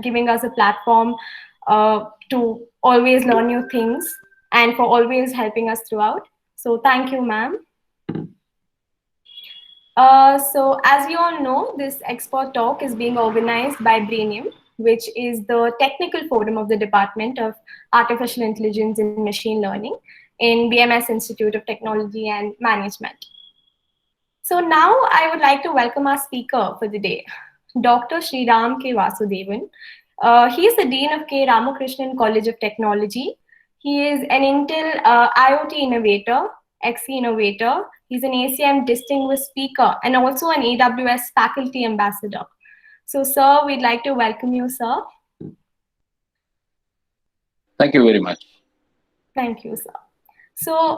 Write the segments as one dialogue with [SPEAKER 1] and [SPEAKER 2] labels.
[SPEAKER 1] giving us a platform to always learn new things and for always helping us throughout. So thank you, ma'am. So as we all know, this expert talk is being organized by Brainium, which is the technical forum of the Department of Artificial Intelligence and Machine Learning in BMS Institute of Technology and Management. So now I would like to welcome our speaker for the day, Dr. Sriram K. Vasudevan. He is the Dean of K. Ramakrishnan College of Technology. He is an Intel IoT innovator, XE innovator. He's an ACM distinguished speaker and also an AWS faculty ambassador. So, sir, we'd like to welcome you, sir.
[SPEAKER 2] Thank you very much.
[SPEAKER 1] Thank you, sir. So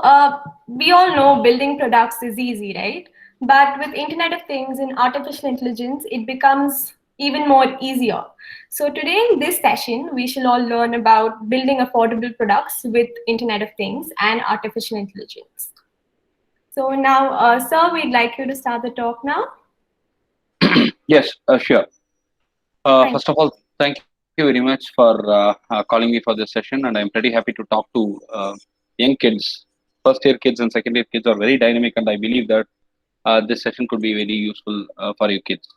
[SPEAKER 1] we all know building products is easy, right? But with Internet of Things and artificial intelligence, it becomes even more easier. So today in this session, we shall all learn about building affordable products with Internet of Things and artificial intelligence. So now, sir, we'd like you to start the talk now.
[SPEAKER 2] Yes, sure.
[SPEAKER 1] Thank
[SPEAKER 2] First of all, thank you very much for calling me for this session, and I'm pretty happy to talk to young kids. First year kids and second year kids are very dynamic, and I believe that this session could be very useful for you kids.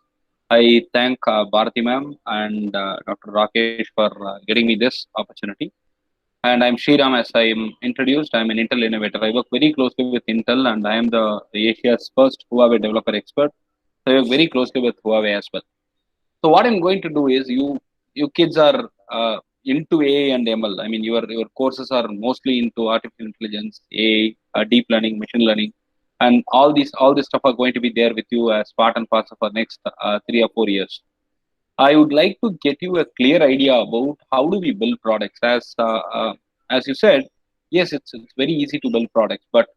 [SPEAKER 2] I thank Bharati ma'am and Dr. Rakesh for getting me this opportunity. And I'm Sriram, as I'm introduced. I'm an Intel innovator. I work very closely with Intel, and I am the Asia's first Huawei developer expert. So I work very closely with Huawei as well. So what I'm going to do is you kids are into AI and ML. I mean, your courses are mostly into artificial intelligence, AI, deep learning, machine learning, and all this stuff are going to be there with you as part and parcel for next 3 or 4 years. I would like to get you a clear idea about how do we build products. As you said, yes, it's very easy to build products, but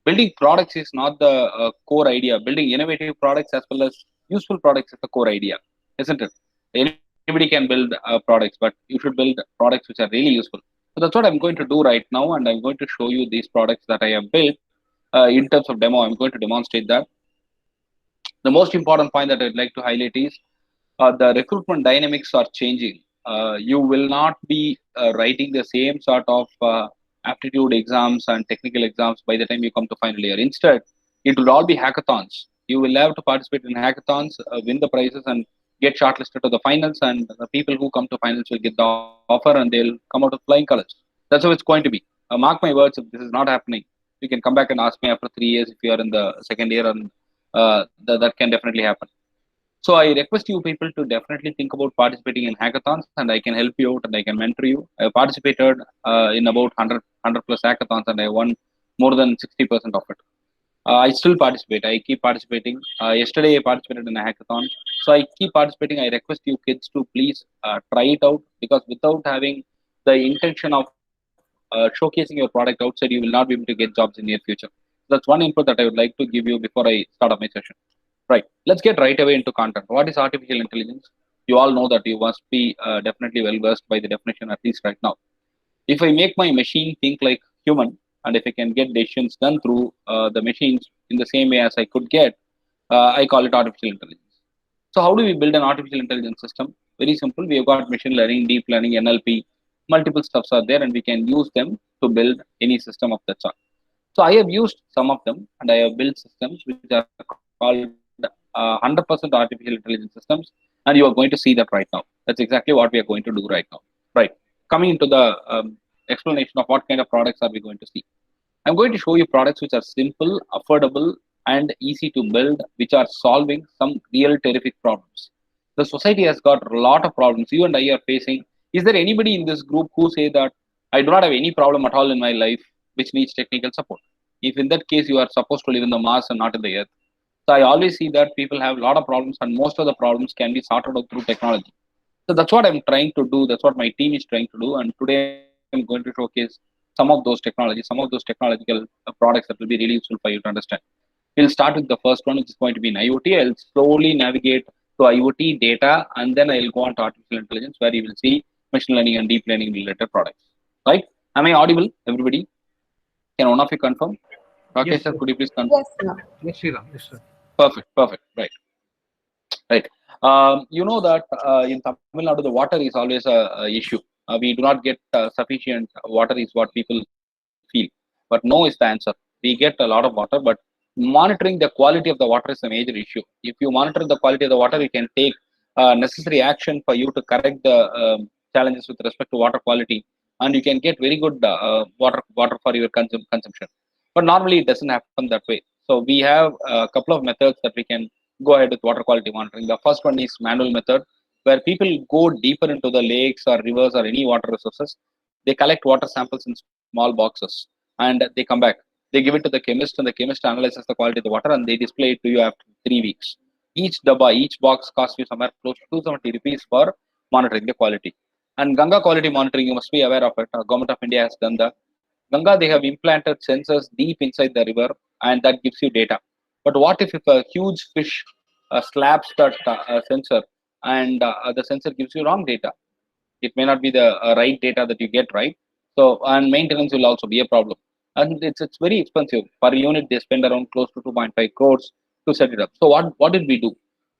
[SPEAKER 2] building products is not the core idea. Building innovative products as well as useful products is the core idea, isn't it? Anybody can build products, but you should build products which are really useful. So that's what I'm going to do right now, and I'm going to show you these products that I have built. In terms of demo, I'm going to demonstrate that. The most important point that I'd like to highlight is the recruitment dynamics are changing. You will not be writing the same sort of aptitude exams and technical exams by the time you come to final year. Instead, it will all be hackathons. You will have to participate in hackathons, win the prizes, and get shortlisted to the finals. And the people who come to finals will get the offer, and they'll come out of flying colors. That's how it's going to be. Mark my words, if this is not happening, you can come back and ask me after 3 years if you are in the second year, and that can definitely happen. So I request you people to definitely think about participating in hackathons, and I can help you out and I can mentor you. I participated in about 100 plus hackathons, and I won more than 60% of it. I still participate. I keep participating. Yesterday I participated in a hackathon. So I keep participating. I request you kids to please try it out, because without having the intention of showcasing your product outside, you will not be able to get jobs in near future. That's one input that I would like to give you before I start up my session. Right. Let's get right away into content. What is artificial intelligence? You all know that you must be definitely well versed by the definition, at least right now. If I make my machine think like human, and if I can get decisions done through the machines in the same way as I could get, I call it artificial intelligence. So how do we build an artificial intelligence system? Very simple. We have got machine learning, deep learning, NLP, multiple stuffs are there, and we can use them to build any system of that sort. So I have used some of them, and I have built systems which are called 100% artificial intelligence systems, and you are going to see that right now. That's exactly what we are going to do right now. Right. Coming into the explanation of what kind of products are we going to see. I'm going to show you products which are simple, affordable, and easy to build, which are solving some real terrific problems. The society has got a lot of problems you and I are facing. Is there anybody in this group who say that I do not have any problem at all in my life which needs technical support? If in that case you are supposed to live in the Mars and not in the Earth. So I always see that people have a lot of problems, and most of the problems can be sorted out through technology. So that's what I'm trying to do. That's what my team is trying to do. And today I'm going to showcase some of those technologies, some of those technological products that will be really useful for you to understand. We'll start with the first one, which is going to be in IoT. I'll slowly navigate to IoT data, and then I'll go on to artificial intelligence, where you will see machine learning and deep learning related products. Right? Am I audible, everybody? Can one of you confirm? Rakesh
[SPEAKER 3] Yes,
[SPEAKER 2] sir,
[SPEAKER 3] sir.
[SPEAKER 2] could you please confirm?
[SPEAKER 1] Yes, sir.
[SPEAKER 3] Yes, Sriram. Yes, sir.
[SPEAKER 2] Perfect. Right. Right. You know that in Tamil Nadu, the water is always a issue. We do not get sufficient water, is what people feel. But no is the answer. We get a lot of water, but monitoring the quality of the water is a major issue. If you monitor the quality of the water, you can take necessary action for you to correct the challenges with respect to water quality, and you can get very good water for your consumption. But normally, it doesn't happen that way. So we have a couple of methods that we can go ahead with water quality monitoring. The first one is manual method, where people go deeper into the lakes or rivers or any water resources. They collect water samples in small boxes and they come back. They give it to the chemist, and the chemist analyzes the quality of the water and they display it to you after 3 weeks. Each dabba, each box costs you somewhere close to 270 rupees for monitoring the quality. And Ganga quality monitoring, you must be aware of it. Government of India has done that. Ganga, they have implanted sensors deep inside the river, and that gives you data. But what if a huge fish slaps that sensor, and the sensor gives you wrong data? It may not be the right data that you get, right? So, and maintenance will also be a problem. And it's very expensive. Per unit, they spend around close to 2.5 crores to set it up. So what did we do?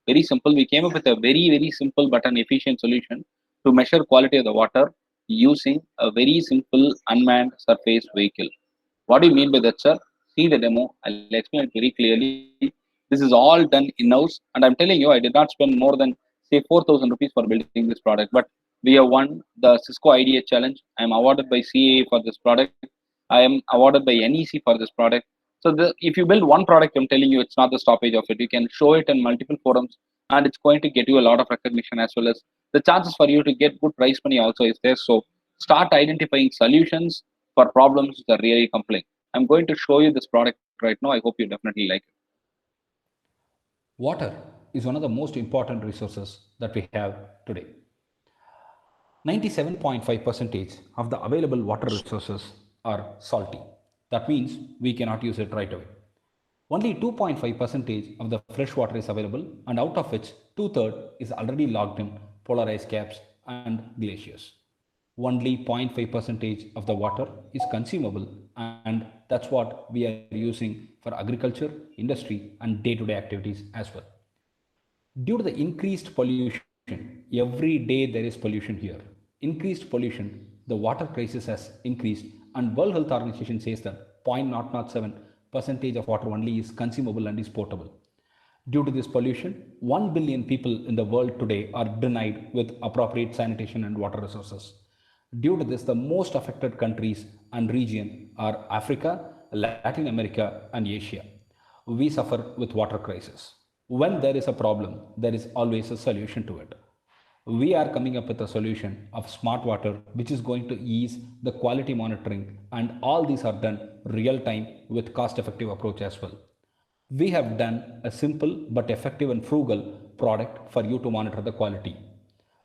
[SPEAKER 2] Very simple. We came up with a very simple but an efficient solution to measure quality of the water using a very simple unmanned surface vehicle. What do you mean by that, sir? See the demo. I'll explain it very clearly. This is all done in-house, and I'm telling you, I did not spend more than say 4,000 rupees for building this product. But we have won the Cisco IDA challenge. I am awarded by CAA for this product. I am awarded by NEC for this product. So if you build one product, I'm telling you, it's not the stoppage of it. You can show it in multiple forums, and it's going to get you a lot of recognition, as well as the chances for you to get good prize money also is there. So start identifying solutions for problems which are really complex. I'm going to show you this product right now. I hope you definitely like it.
[SPEAKER 3] Water is one of the most important resources that we have today. 97.5% of the available water resources are salty. That means we cannot use it right away. Only 2.5% of the fresh water is available, and out of which 2/3 is already locked in polar ice caps and glaciers. Only 0.5% of the water is consumable, and that's what we are using for agriculture, industry, and day-to-day activities as well. Due to the increased pollution, every day there is pollution here. Increased pollution, the water crisis has increased, and World Health Organization says that 0.007% of water only is consumable and is potable. Due to this pollution, 1 billion people in the world today are denied with appropriate sanitation and water resources. Due to this, the most affected countries and region are Africa, Latin America, and Asia. We suffer with water crisis. When there is a problem, there is always a solution to it. We are coming up with a solution of smart water, which is going to ease the quality monitoring, and all these are done real time with cost-effective approach as well. We have done a simple but effective and frugal product for you to monitor the quality.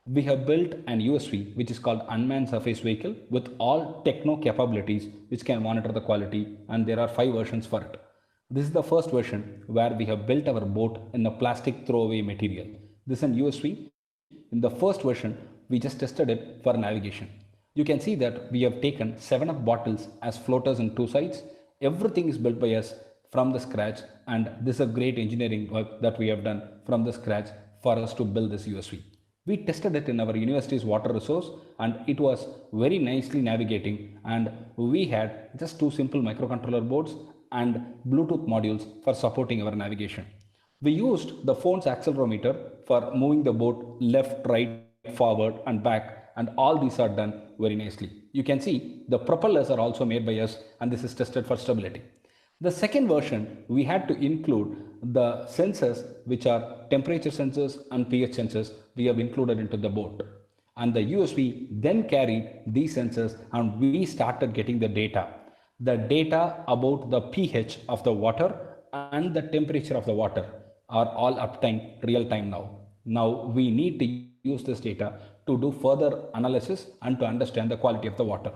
[SPEAKER 3] We have built an USV, which is called Unmanned Surface Vehicle, with all techno capabilities which can monitor the quality, and there are 5 versions for it. This is the first version where we have built our boat in a plastic throwaway material. This is an USV. In the first version, we just tested it for navigation. You can see that we have taken 7-Up bottles as floaters in 2 sides. Everything is built by us from the scratch, and this is a great engineering work that we have done from the scratch for us to build this USV. We tested it in our university's water resource, and it was very nicely navigating, and we had just 2 simple microcontroller boards and Bluetooth modules for supporting our navigation. We used the phone's accelerometer for moving the boat left, right, forward, and back, and all these are done very nicely. You can see the propellers are also made by us, and this is tested for stability. The second version, we had to include the sensors, which are temperature sensors and pH sensors, we have included into the boat. And the USV then carried these sensors, and we started getting the data. The data about the pH of the water and the temperature of the water are all uptime, real time now. Now we need to use this data to do further analysis and to understand the quality of the water.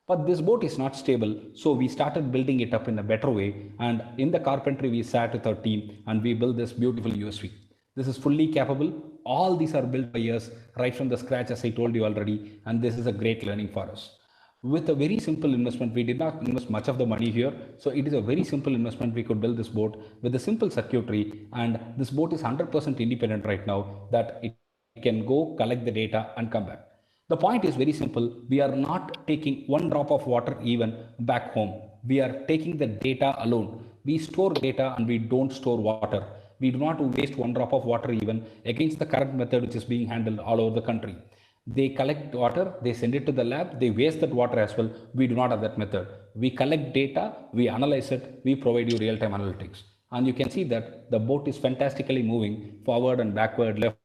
[SPEAKER 3] But this boat is not stable, so we started building it up in a better way, and in the carpentry we sat with our team and we built this beautiful USV. This is fully capable. All these are built by us right from the scratch, as I told you already, and this is a great learning for us. with a very simple investment. We did not invest much of the money here, so it is a very simple investment. We could build this boat with a simple circuitry, and this boat is 100% independent right now, that it can go collect the data and come back. The point is very simple. We are not taking one drop of water even back home. We are taking the data alone. We store data and we don't store water. We do not waste one drop of water even against the current method which is being handled all over the country. They collect water, they send it to the lab, they waste that water as well. We do not have that method. We collect data, we analyze it, we provide you real-time analytics. And you can see that the boat is fantastically moving forward and backward, left,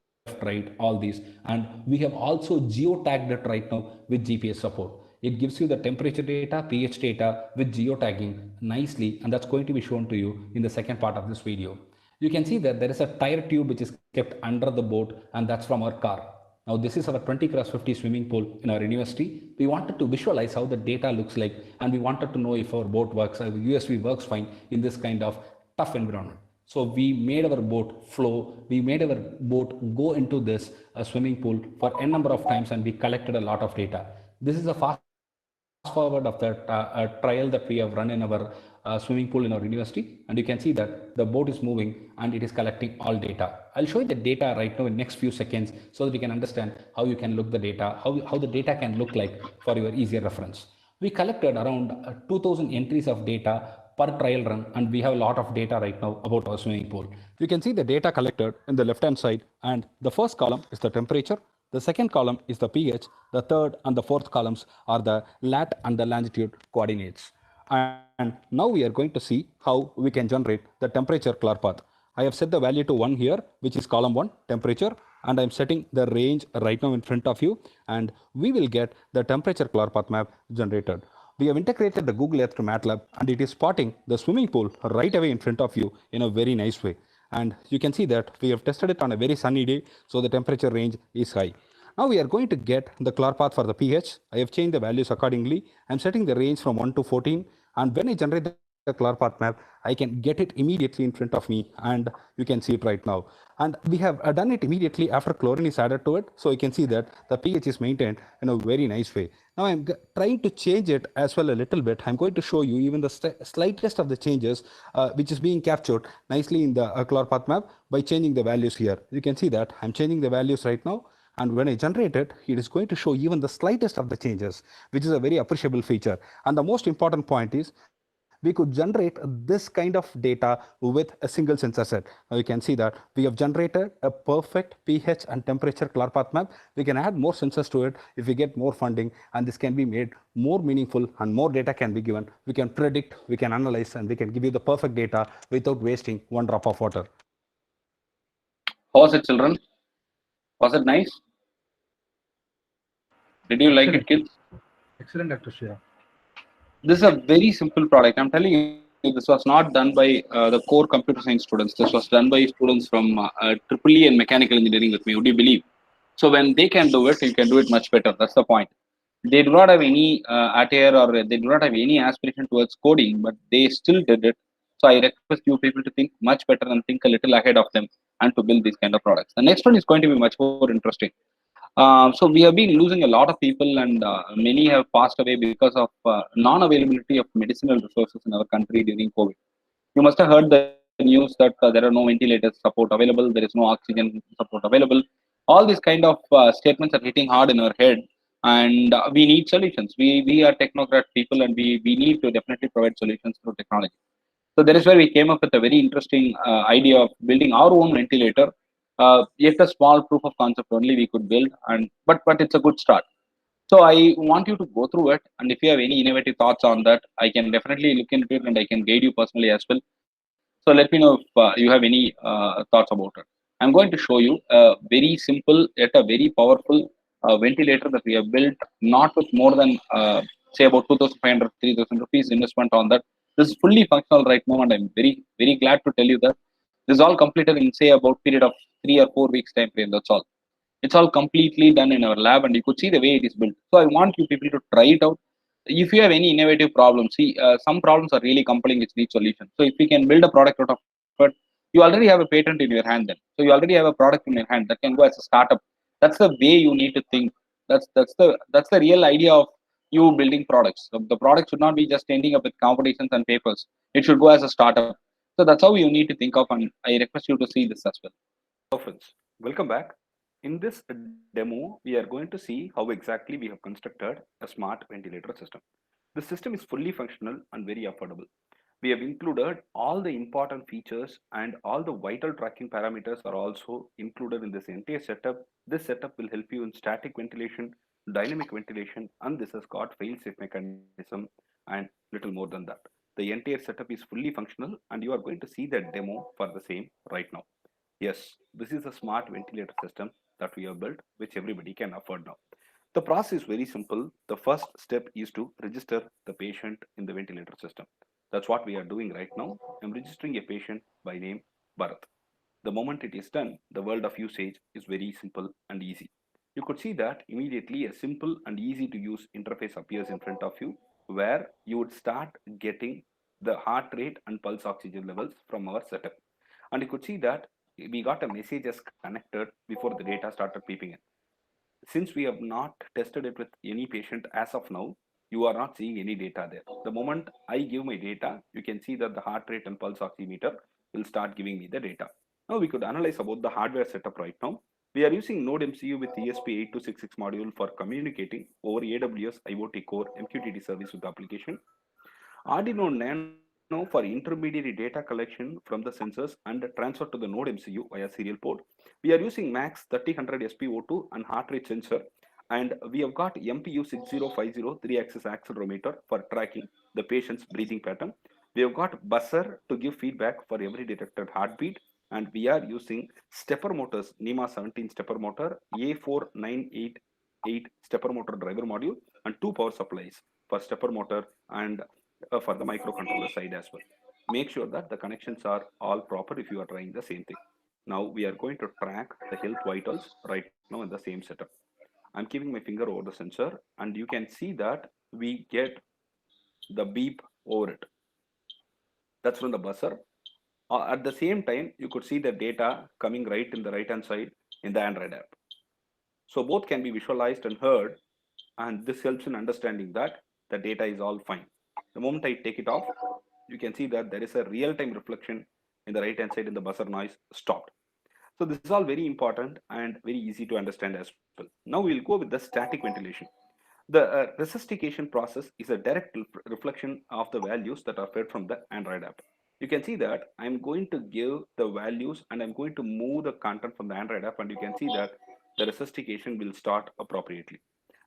[SPEAKER 3] right, all these. And we have also geotagged it right now with GPS support. It gives you the temperature data, pH data with geotagging nicely, and that's going to be shown to you in the second part of this video. You can see that there is a tire tube which is kept under the boat, and that's from our car. Now, this is our 20x50 swimming pool in our university. We wanted to visualize how the data looks like, and we wanted to know if our boat works, our USV works fine in this kind of tough environment. So we made our boat flow, we made our boat go into this swimming pool for n number of times, and we collected a lot of data. This is a fast forward of that trial that we have run in our swimming pool in our university, and you can see that the boat is moving and it is collecting all data. I'll show you the data right now in next few seconds so that you can understand how you can look the data, how the data can look like for your easier reference. We collected around 2000 entries of data per trial run, and we have a lot of data right now about our swimming pool. You can see the data collected in the left hand side, and the first column is the temperature, the second column is the pH, the third and the fourth columns are the lat and the longitude coordinates. And now we are going to see how we can generate the temperature ClarPath. I have set the value to 1 here, which is column 1, temperature, and I'm setting the range right now in front of you, and we will get the temperature ClarPath map generated. We have integrated the Google Earth to MATLAB, and it is spotting the swimming pool right away in front of you in a very nice way. And you can see that we have tested it on a very sunny day, so the temperature range is high. Now we are going to get the ClarPath for the pH. I have changed the values accordingly. I'm setting the range from 1 to 14, and when I generate the ClarPath map, I can get it immediately in front of me, and you can see it right now. And we have done it immediately after chlorine is added to it, so you can see that the pH is maintained in a very nice way. Now I'm trying to change it as well a little bit. I'm going to show you even the slightest of the changes which is being captured nicely in the ClarPath map by changing the values here. You can see that I'm changing the values right now, and when I generate it, it is going to show even the slightest of the changes, which is a very appreciable feature. And the most important point is we could generate this kind of data with a single sensor set. Now you can see that we have generated a perfect pH and temperature ClarPath map. We can add more sensors to it if we get more funding, and this can be made more meaningful and more data can be given. We can predict, we can analyze, and we can give you the perfect data without wasting one drop of water.
[SPEAKER 2] How was it, children? Was it nice? Did you like it, kids?
[SPEAKER 4] Excellent, Dr. Shriram.
[SPEAKER 2] This is a very simple product. I'm telling you, this was not done by the core computer science students. This was done by students from EEE and mechanical engineering with me. Would you believe? So when they can do it, you can do it much better. That's the point. They do not have any attire, or they do not have any aspiration towards coding, but they still did it. So I request you people to think much better and think a little ahead of them and to build these kind of products. The next one is going to be much more interesting. So we have been losing a lot of people, and many have passed away because of non-availability of medicinal resources in our country during COVID. You must have heard the news that there are no ventilators support available, there is no oxygen support available. All these kind of statements are hitting hard in our head, and we need solutions. We are technocrat people, and we need to definitely provide solutions through technology. So that is where we came up with a very interesting idea of building our own ventilator. Yet a small proof of concept only we could build, and but it's a good start. So I want you to go through it, and if you have any innovative thoughts on that, I can definitely look into it, and I can guide you personally as well. So let me know if you have any thoughts about it. I'm going to show you a very simple yet a very powerful ventilator that we have built, not with more than say about 2,500, 3,000 rupees investment on that. This is fully functional right now, and I'm very glad to tell you that this is all completed in say about period of 3 or 4 weeks time frame. That's all. It's all completely done in our lab, and you could see the way it is built. So I want you people to try it out. If you have any innovative problems, see, some problems are really compelling, which need solution. So if we can build a product out of it, you already have a patent in your hand then. So you already have a product in your hand that can go as a startup. That's the way you need to think. That's the real idea of you building products. So the product should not be just ending up with competitions and papers. It should go as a startup. So that's how you need to think of, and I request you to see this as well.
[SPEAKER 4] Hello friends, welcome back. In this demo, we are going to see how exactly we have constructed a smart ventilator system. The system is fully functional and very affordable. We have included all the important features and all the vital tracking parameters are also included in this entire setup. This setup will help you in static ventilation, dynamic ventilation, and this has got fail-safe mechanism and little more than that. The entire setup is fully functional and you are going to see that demo for the same right now. Yes, this is a smart ventilator system that we have built, which everybody can afford now. The process is very simple. The first step is to register the patient in the ventilator system. That's what we are doing right now. I'm registering a patient by name Bharat. The moment it is done, the world of usage is very simple and easy. You could see that immediately a simple and easy to use interface appears in front of you where you would start getting the heart rate and pulse oxygen levels from our setup. And you could see that we got a message as connected before the data started peeping in. Since we have not tested it with any patient as of now, you are not seeing any data there. The moment I give my data, you can see that the heart rate and pulse oximeter will start giving me the data. Now we could analyze about the hardware setup right now. We are using Node MCU with ESP8266 module for communicating over AWS IoT Core MQTT service with the application. Arduino Nano for intermediary data collection from the sensors and transfer to the Node MCU via serial port. We are using MAX 3000 SpO2 and heart rate sensor, and we have got MPU 6050 3-axis accelerometer for tracking the patient's breathing pattern. We have got buzzer to give feedback for every detected heartbeat, and we are using stepper motors, NEMA 17 stepper motor, A4988 stepper motor driver module, and 2 power supplies for stepper motor and for the microcontroller side as well. Make sure that the connections are all proper if you are trying the same thing. Now we are going to track the health vitals right now in the same setup. I'm keeping my finger over the sensor and you can see that we get the beep over it. That's from the buzzer. At the same time, you could see the data coming right in the right hand side in the Android app. So both can be visualized and heard, and this helps in understanding that the data is all fine. The moment I take it off, you can see that there is a real-time reflection in the right hand side and the buzzer noise stopped. So this is all very important and very easy to understand as well. Now we'll go with the static ventilation. The resuscitation process is a direct reflection of the values that are fed from the Android app. You can see that I'm going to give the values and I'm going to move the content from the Android app, and you can see that the resuscitation will start appropriately.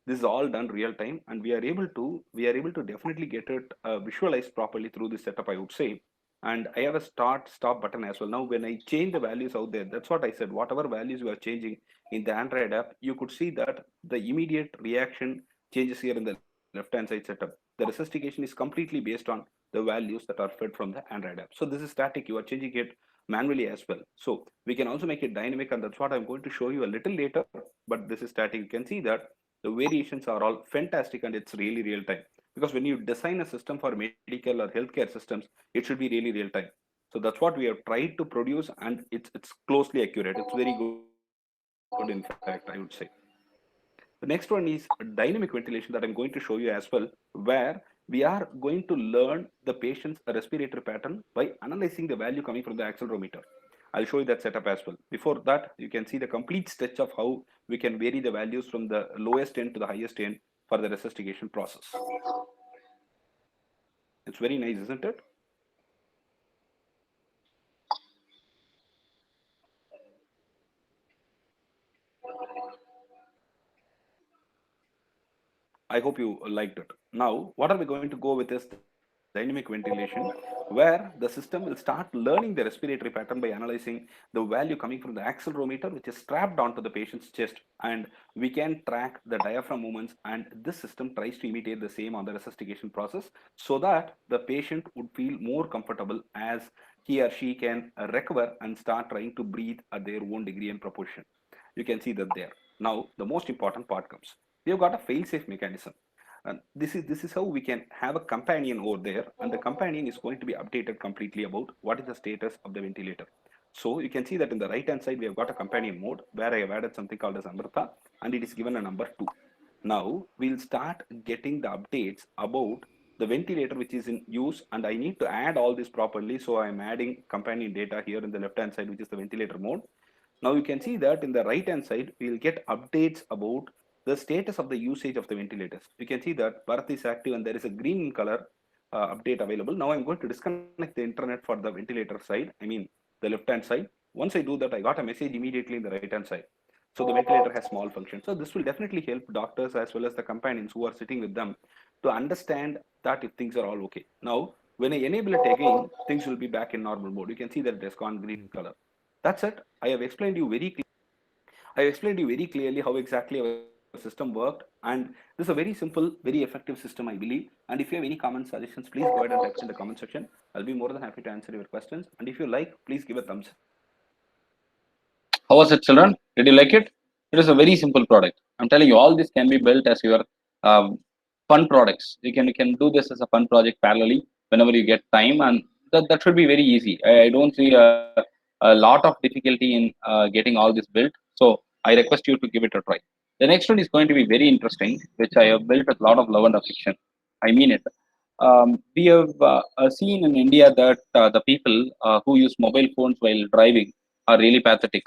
[SPEAKER 4] This is all done real time, and we are able to definitely get it visualized properly through this setup, I would say. And I have a start stop button as well. Now when I change the values out there, that's what I said, whatever values you are changing in the Android app, you could see that the immediate reaction changes here in the left hand side setup. The resuscitation is completely based on the values that are fed from the Android app. So this is static, you are changing it manually as well. So we can also make it dynamic, and that's what I'm going to show you a little later. But this is static. You can see that the variations are all fantastic and it's really real time, because when you design a system for medical or healthcare systems, it should be really real time. So that's what we have tried to produce, and it's closely accurate. It's very good, in fact, I would say. The next one is dynamic ventilation that I'm going to show you as well, where we are going to learn the patient's respiratory pattern by analyzing the value coming from the accelerometer. I'll show you that setup as well. Before that, you can see the complete sketch of how we can vary the values from the lowest end to the highest end for the resuscitation process. It's very nice, isn't it? I hope you liked it. Now, what are we going to go with is dynamic ventilation, where the system will start learning the respiratory pattern by analyzing the value coming from the accelerometer, which is strapped onto the patient's chest, and we can track the diaphragm movements, and this system tries to imitate the same on the resuscitation process so that the patient would feel more comfortable as he or she can recover and start trying to breathe at their own degree and proportion. You can see that there. Now, the most important part comes. We have got a fail-safe mechanism. And this is how we can have a companion over there, and the companion is going to be updated completely about what is the status of the ventilator. So you can see that in the right hand side we have got a companion mode where I have added something called as Amrita, and it is given a number 2. Now we'll start getting the updates about the ventilator which is in use, and I need to add all this properly. So I'm adding companion data here in the left hand side, which is the ventilator mode. Now you can see that in the right hand side, we'll get updates about the status of the usage of the ventilators. You can see that Bharat is active and there is a green color update available. Now I'm going to disconnect the internet for the ventilator side, I mean the left hand side. Once I do that, I got a message immediately in the right hand side. So the ventilator has small functions. So this will definitely help doctors as well as the companions who are sitting with them to understand that if things are all okay. Now, when I enable it again, things will be back in normal mode. You can see that it has gone green color. That's it. I explained you very clearly how exactly our system worked, and this is a very simple, very effective system, I believe. And if you have any comments, suggestions, please go ahead and type it in the comment section. I'll be more than happy to answer your questions. And if you like, please give a thumbs up.
[SPEAKER 2] How was it, children? Did you like it? It is a very simple product. I'm telling you, all this can be built as your fun products. You can do this as a fun project parallelly whenever you get time, and that should be very easy. I don't see a lot of difficulty in getting all this built. So I request you to give it a try. The next one is going to be very interesting, which I have built with a lot of love and affection. I mean it. We have seen in India that the people who use mobile phones while driving are really pathetic.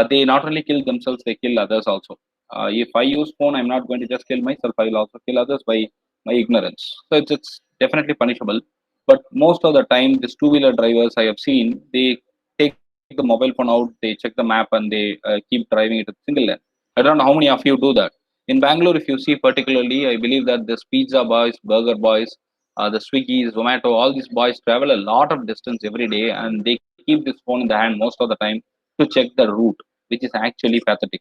[SPEAKER 2] They not only kill themselves, they kill others also. If I use phone, I'm not going to just kill myself, I will also kill others by my ignorance. So it's definitely punishable. But most of the time, these two-wheeler drivers I have seen, they take the mobile phone out, they check the map, and they keep driving it at single lane. I don't know how many of you do that. In Bangalore, if you see particularly, I believe that this pizza boys, burger boys, the Swiggy, Zomato, all these boys travel a lot of distance every day, and they keep this phone in the hand most of the time to check the route, which is actually pathetic.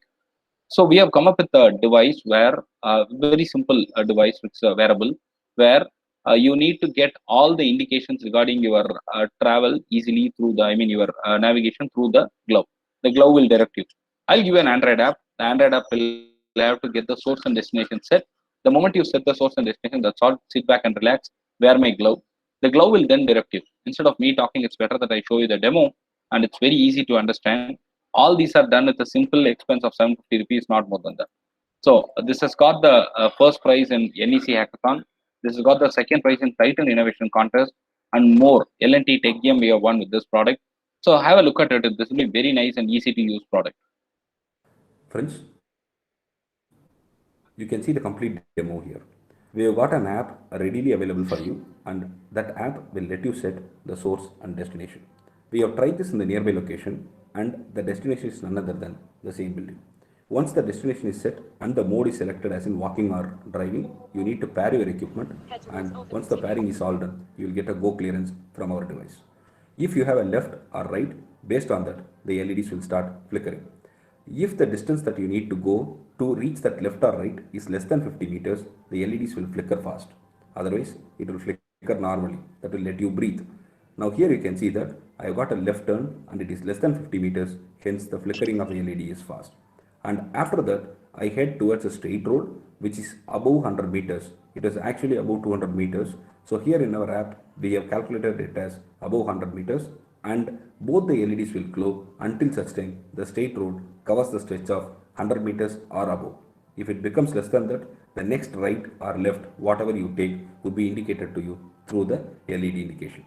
[SPEAKER 2] So we have come up with a device where very simple device, which is a wearable, where you need to get all the indications regarding your travel easily through the, I mean, your navigation through the glove. The glove will direct you. I'll give you an Android app. The Android app will have to get the source and destination set. The moment you set the source and destination, that's all. Sit back and relax. Wear my glove. The glove will then direct you. Instead of me talking, it's better that I show you the demo, and it's very easy to understand. All these are done with a simple expense of 750 rupees, not more than that. So this has got the first prize in NEC Hackathon. This has got the second prize in Titan Innovation Contest, and more. L&T Tech Game we have won with this product. So have a look at it. This will be very nice and easy to use product.
[SPEAKER 4] Friends, you can see the complete demo here. We have got an app readily available for you, and that app will let you set the source and destination. We have tried this in the nearby location, and the destination is none other than the same building. Once the destination is set and the mode is selected as in walking or driving, you need to pair your equipment, and once the pairing is all done, you will get a go clearance from our device. If you have a left or right, based on that, the LEDs will start flickering. If the distance that you need to go to reach that left or right is less than 50 meters, the LEDs will flicker fast. Otherwise, it will flicker normally. That will let you breathe. Now here you can see that I have got a left turn and it is less than 50 meters, hence the flickering of the LED is fast. And after that, I head towards a straight road which is above 100 meters. It is actually above 200 meters. So here in our app, we have calculated it as above 100 meters, and both the LEDs will glow until such time the straight road covers the stretch of 100 meters or above. If it becomes less than that, the next right or left, whatever you take, would be indicated to you through the LED indication.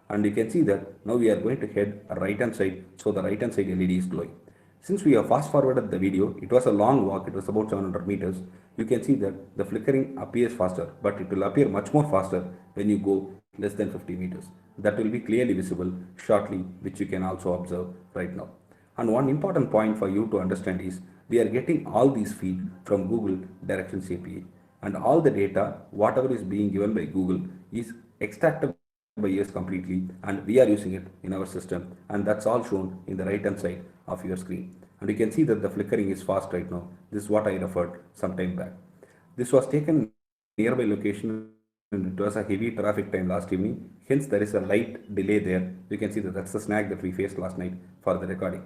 [SPEAKER 4] And you can see that now we are going to head a right hand side, so the right hand side LED is glowing. Since we have fast forwarded the video, it was a long walk, it was about 700 meters. You can see that the flickering appears faster, but it will appear much more faster when you go less than 50 meters. That will be clearly visible shortly, which you can also observe right now. And one important point for you to understand is we are getting all these feed from Google Directions API, and all the data, whatever is being given by Google, is extracted by us completely, and we are using it in our system, and that's all shown in the right hand side of your screen. And you can see that the flickering is fast right now. This is what I referred some time back. This was taken nearby location, and it was a heavy traffic time last evening, hence there is a light delay there. You can see that that's the snag that we faced last night for the recording.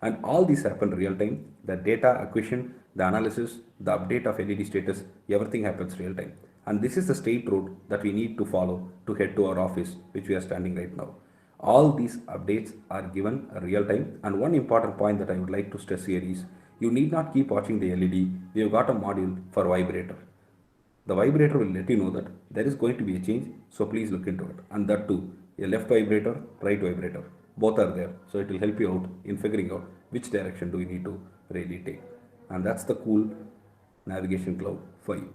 [SPEAKER 4] And all these happen real time. The data acquisition, the analysis, the update of LED status, everything happens real time. And this is the straight road that we need to follow to head to our office, which we are standing right now. All these updates are given real time. And one important point that I would like to stress here is
[SPEAKER 3] You need not keep watching the LED. We have got a module for vibrator. The vibrator will let you know that there is going to be a change, so please look into it. And that too, a left vibrator, right vibrator, both are there. So it will help you out in figuring out which direction do you need to really take. And that's the cool navigation cloud for you.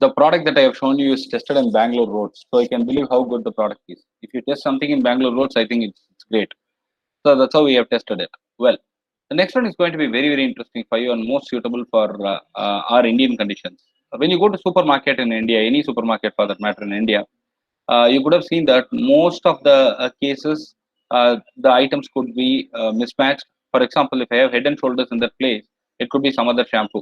[SPEAKER 2] The product that I have shown you is tested in Bangalore roads, so you can believe how good the product is. If you test something in Bangalore roads, I think it's great. So that's how we have tested it. Well, the next one is going to be very, very interesting for you and most suitable for our Indian conditions. When you go to supermarket in India, any supermarket for that matter in India, you could have seen that most of the cases, the items could be mismatched. For example, if I have Head and Shoulders in that place, it could be some other shampoo.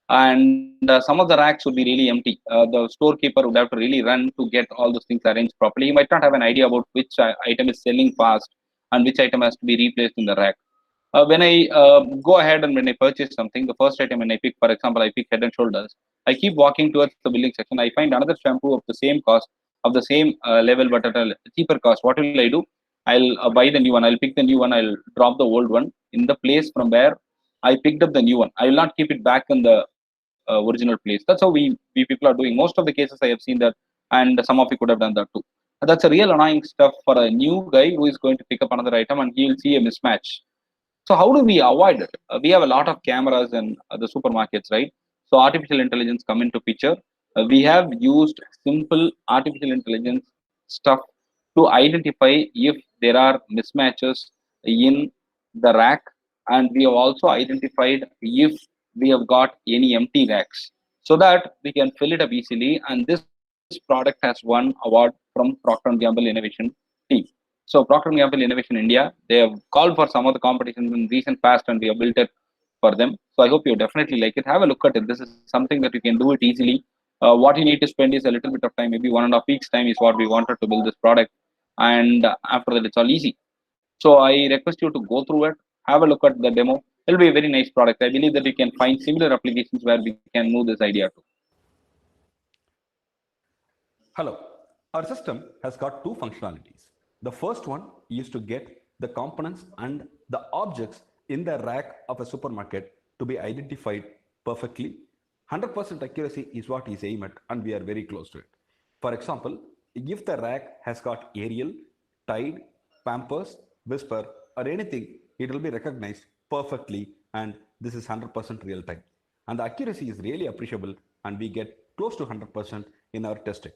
[SPEAKER 2] And some of the racks would be really empty. The storekeeper would have to really run to get all those things arranged properly. You might not have an idea about which item is selling fast and which item has to be replaced in the rack. When I go ahead and when I purchase something, the first item when I pick, for example, I pick Head and Shoulders, I keep walking towards the billing section. I find another shampoo of the same cost, of the same level, but at a cheaper cost. What will I do? I'll buy the new one. I'll pick the new one. I'll drop the old one in the place from where I picked up the new one. I will not keep it back in the original place. That's how we people are doing. Most of the cases I have seen that, and some of you could have done that too. That's a real annoying stuff for a new guy who is going to pick up another item and he will see a mismatch. So how do we avoid it? We have a lot of cameras in the supermarkets, right? So artificial intelligence come into picture. We have used simple artificial intelligence stuff to identify if there are mismatches in the rack, and we have also identified if we have got any empty racks, so that we can fill it up easily. And this product has won award from Procter and Gamble Innovation team. So Procter & Gamble Innovation India, they have called for some of the competitions in recent past and we have built it for them. So I hope you definitely like it. Have a look at it. This is something that you can do it easily. What you need to spend is a little bit of time, maybe 1.5 weeks time is what we wanted to build this product. And after that, it's all easy. So I request you to go through it, have a look at the demo. It'll be a very nice product. I believe that you can find similar applications where we can move this idea to.
[SPEAKER 3] Hello. Our system has got two functionalities. The first one is to get the components and the objects in the rack of a supermarket to be identified perfectly. 100% accuracy is what is aimed at, and we are very close to it. For example, if the rack has got Ariel, Tide, Pampers, Whisper, or anything, it will be recognized perfectly, and this is 100% real time. And the accuracy is really appreciable, and we get close to 100% in our testing.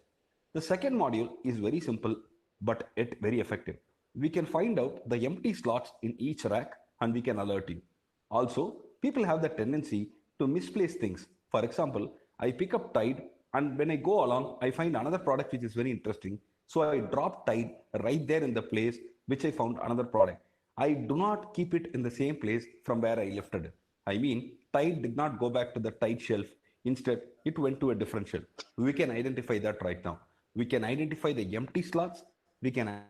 [SPEAKER 3] The second module is very simple, but yet very effective. We can find out the empty slots in each rack and we can alert you. Also, people have the tendency to misplace things. For example, I pick up Tide and when I go along, I find another product which is very interesting. So I drop Tide right there in the place which I found another product. I do not keep it in the same place from where I lifted it. I mean, Tide did not go back to the Tide shelf. Instead, it went to a different shelf. We can identify that right now. We can identify the empty slots. We can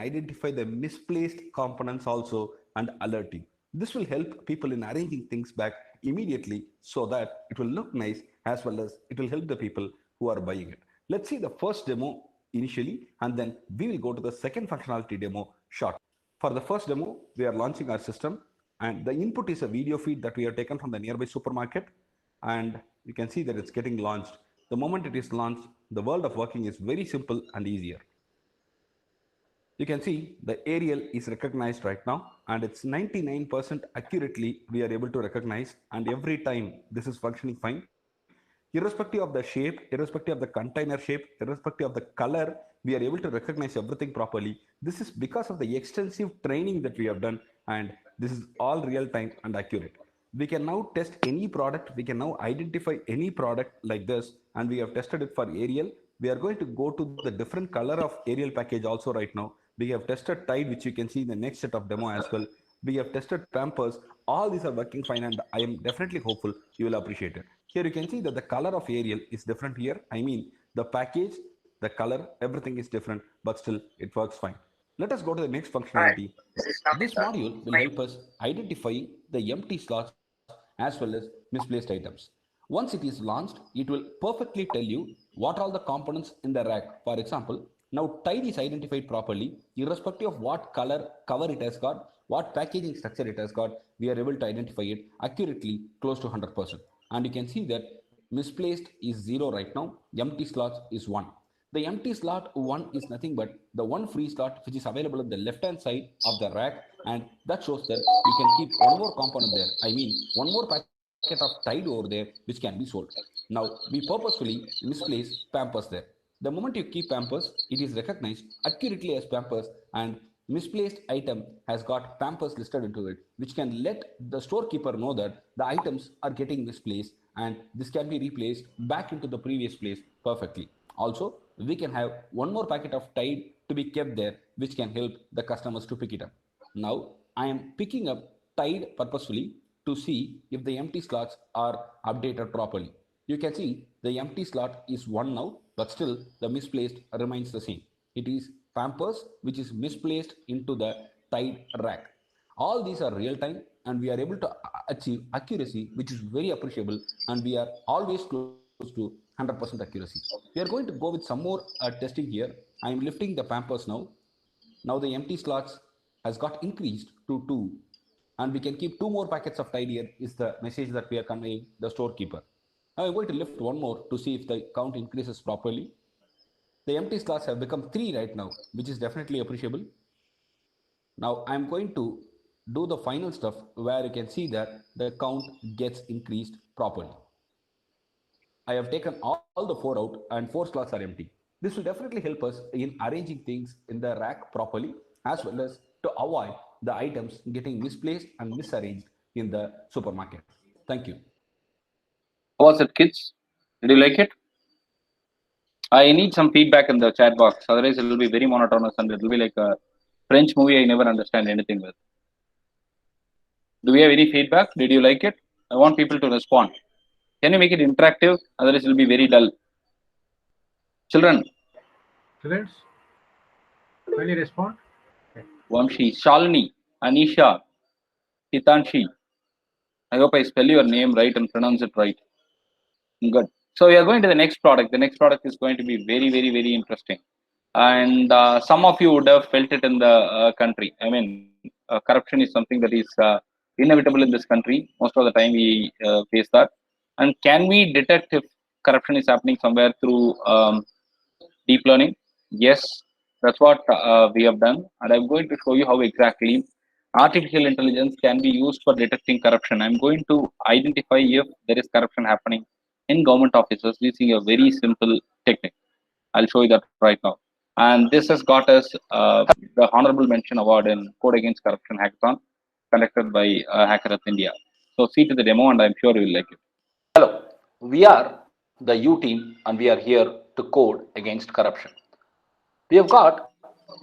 [SPEAKER 3] identify the misplaced components also and alert you. This will help people in arranging things back immediately so that it will look nice as well as it will help the people who are buying it. Let's see the first demo initially and then we will go to the second functionality demo shortly. For the first demo, we are launching our system and the input is a video feed that we have taken from the nearby supermarket and you can see that it's getting launched. The moment it is launched, the world of working is very simple and easier. You can see the Ariel is recognized right now and it's 99% accurately we are able to recognize, and every time this is functioning fine. Irrespective of the shape, irrespective of the container shape, irrespective of the color, we are able to recognize everything properly. This is because of the extensive training that we have done, and this is all real time and accurate. We can now test any product. We can now identify any product like this, and we have tested it for Ariel. We are going to go to the different color of Ariel package also right now. We have tested Tide, which you can see in the next set of demo as well. We have tested Pampers. All these are working fine, and I am definitely hopeful you will appreciate it. Here you can see that the color of Ariel is different here. I mean, the package, the color, everything is different, but still it works fine. Let us go to the next functionality. This module will help us identify the empty slots as well as misplaced items. Once it is launched, it will perfectly tell you what all the components in the rack. For example, Now tide is identified properly, irrespective of what color cover it has got, what packaging structure it has got, we are able to identify it accurately close to 100%. And you can see that misplaced is 0 right now, empty slots is 1. The empty slot 1 is nothing but the one free slot which is available on the left hand side of the rack, and that shows that you can keep one more component there. I mean, one more packet of tide over there which can be sold. Now, we purposefully misplace Pampers there. The moment you keep Pampers, it is recognized accurately as Pampers, and misplaced item has got Pampers listed into it, which can let the storekeeper know that the items are getting misplaced, and this can be replaced back into the previous place perfectly. Also, we can have one more packet of tide to be kept there, which can help the customers to pick it up. Now, I am picking up tide purposefully to see if the empty slots are updated properly. You can see the empty slot is 1 now, but still the misplaced remains the same. It is Pampers which is misplaced into the tide rack. All these are real time, and we are able to achieve accuracy which is very appreciable, and we are always close to 100% accuracy. We are going to go with some more testing here. I am lifting the Pampers now. Now the empty slots has got increased to 2, and we can keep 2 more packets of tide here is the message that we are conveying the storekeeper. Now I'm going to lift one more to see if the count increases properly. The empty slots have become 3 right now, which is definitely appreciable. Now I'm going to do the final stuff where you can see that the count gets increased properly. I have taken all the 4 out and 4 slots are empty. This will definitely help us in arranging things in the rack properly, as well as to avoid the items getting misplaced and misarranged in the supermarket. Thank you.
[SPEAKER 2] How was it, kids? Did you like it? I need some feedback in the chat box. Otherwise, it will be very monotonous and it will be like a French movie I never understand anything with. Do we have any feedback? Did you like it? I want people to respond. Can you make it interactive? Otherwise, it will be very dull. Children.
[SPEAKER 5] Students, will you respond?
[SPEAKER 2] Vamshi, Shalini, Anisha, Hitanshi. I hope I spell your name right and pronounce it right. Good. So we are going to the next product. The next product is going to be very, very, very interesting. And some of you would have felt it in the country. I mean, corruption is something that is inevitable in this country. Most of the time we face that. And can we detect if corruption is happening somewhere through deep learning? Yes, that's what we have done. And I'm going to show you how exactly artificial intelligence can be used for detecting corruption. I'm going to identify if there is corruption happening in government offices using a very simple technique. I'll show you that right now. And this has got us the honorable mention award in Code Against Corruption Hackathon conducted by Hacker Earth India. So see to the demo and I'm sure you will like it.
[SPEAKER 6] Hello, we are the U team and we are here to code against corruption. We have got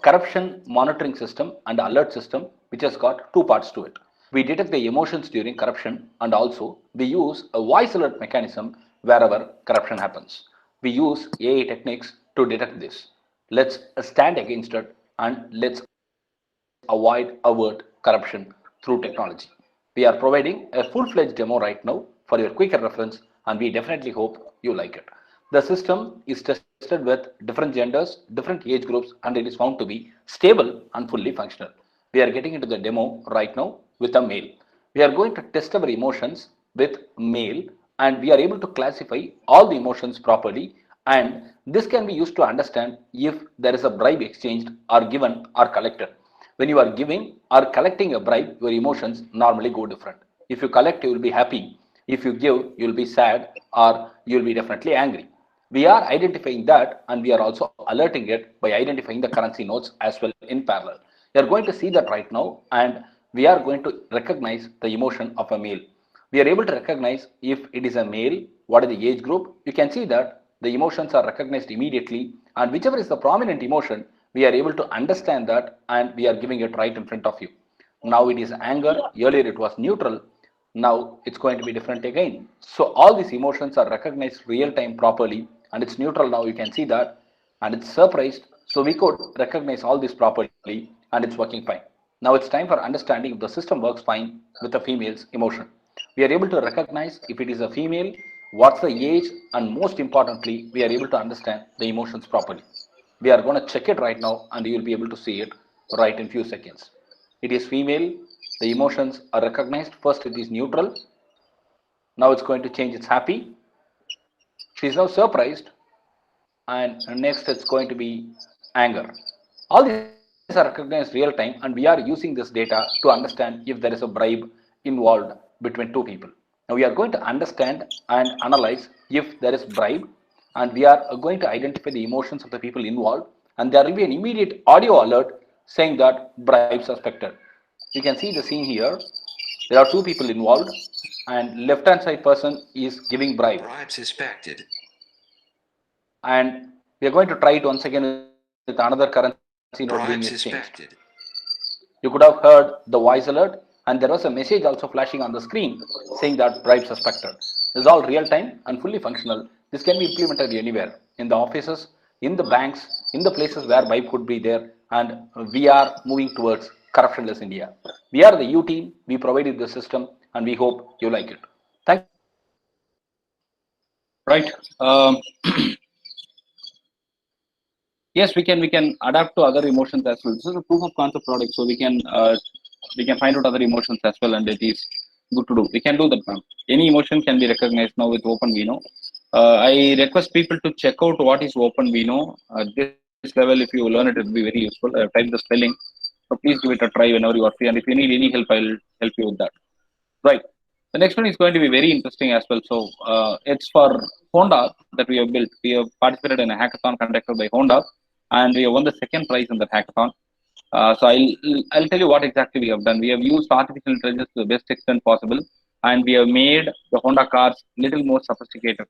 [SPEAKER 6] corruption monitoring system and alert system which has got 2 parts to it. We detect the emotions during corruption, and also we use a voice alert mechanism wherever corruption happens. We use AI techniques to detect this. Let's stand against it and let's avert corruption through technology. We are providing a full-fledged demo right now for your quicker reference, and we definitely hope you like it. The system is tested with different genders, different age groups, and it is found to be stable and fully functional. We are getting into the demo right now with a male. We are going to test our emotions with male, and we are able to classify all the emotions properly, and this can be used to understand if there is a bribe exchanged or given or collected. When you are giving or collecting a bribe, your emotions normally go different. If you collect, you will be happy. If you give, you will be sad, or you will be definitely angry. We are identifying that, and we are also alerting it by identifying the currency notes as well in parallel. You are going to see that right now, and we are going to recognize the emotion of a male. We are able to recognize if it is a male, what is the age group. You can see that the emotions are recognized immediately, and whichever is the prominent emotion, we are able to understand that, and we are giving it right in front of you. Now it is anger, earlier it was neutral, now it's going to be different again. So all these emotions are recognized real time properly, and it's neutral now, you can see that, and it's surprised. So we could recognize all this properly, and it's working fine. Now it's time for understanding if the system works fine with a female's emotion. We are able to recognize if it is a female, what's the age, and most importantly, we are able to understand the emotions properly. We are going to check it right now and you will be able to see it right in few seconds. It is female. The emotions are recognized. First it is neutral. Now it's going to change, it's happy. She is now surprised. And next it's going to be anger. All these are recognized real time and we are using this data to understand if there is a bribe involved between two people. Now we are going to understand and analyze if there is bribe and we are going to identify the emotions of the people involved and there will be an immediate audio alert saying that bribe suspected. You can see the scene here. There are two people involved and left hand side person is giving bribe.
[SPEAKER 7] Bribe suspected.
[SPEAKER 6] And we are going to try it once again with another currency note being exchanged.
[SPEAKER 7] Bribe suspected.
[SPEAKER 6] You could have heard the voice alert and there was a message also flashing on the screen saying that bribe suspected. This is all real time and fully functional. This can be implemented anywhere, in the offices, in the banks, in the places where bribe could be there, and we are moving towards corruptionless India. We are the U team, we provided the system and we hope you like it. Thank you.
[SPEAKER 2] Right. Yes, we can adapt to other emotions as well. This is a proof of concept product, so we can find out other emotions as well, and it is good to do. We can do that now. Any emotion can be recognized now with OpenVINO. I request people to check out what is OpenVINO. At this level, if you learn it, it will be very useful. I've typed the spelling, so please give it a try whenever you are free. And if you need any help, I'll help you with that. Right. The next one is going to be very interesting as well. So it's for Honda that we have built. We have participated in a hackathon conducted by Honda, and we have won the second prize in that hackathon. So I'll tell you what exactly we have done. We have used artificial intelligence to the best extent possible, and we have made the Honda cars little more sophisticated.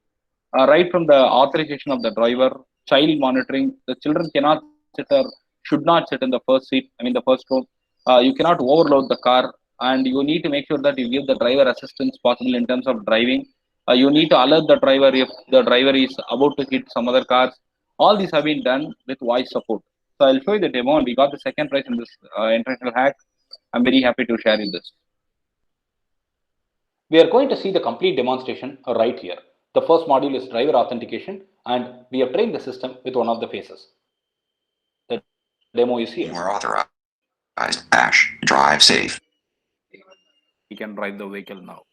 [SPEAKER 2] Right from the authorization of the driver, child monitoring, the children cannot sit or should not sit in the first seat. I mean the first row. You cannot overload the car, and you need to make sure that you give the driver assistance possible in terms of driving. You need to alert the driver if the driver is about to hit some other cars. All these have been done with voice support. So I'll show you the demo, and we got the second prize in this international hack. I'm very happy to share you this.
[SPEAKER 6] We are going to see the complete demonstration right here. The first module is driver authentication and we have trained the system with one of the faces. The demo is here.
[SPEAKER 7] You are authorized. Dash. Drive safe.
[SPEAKER 6] We can drive the vehicle now.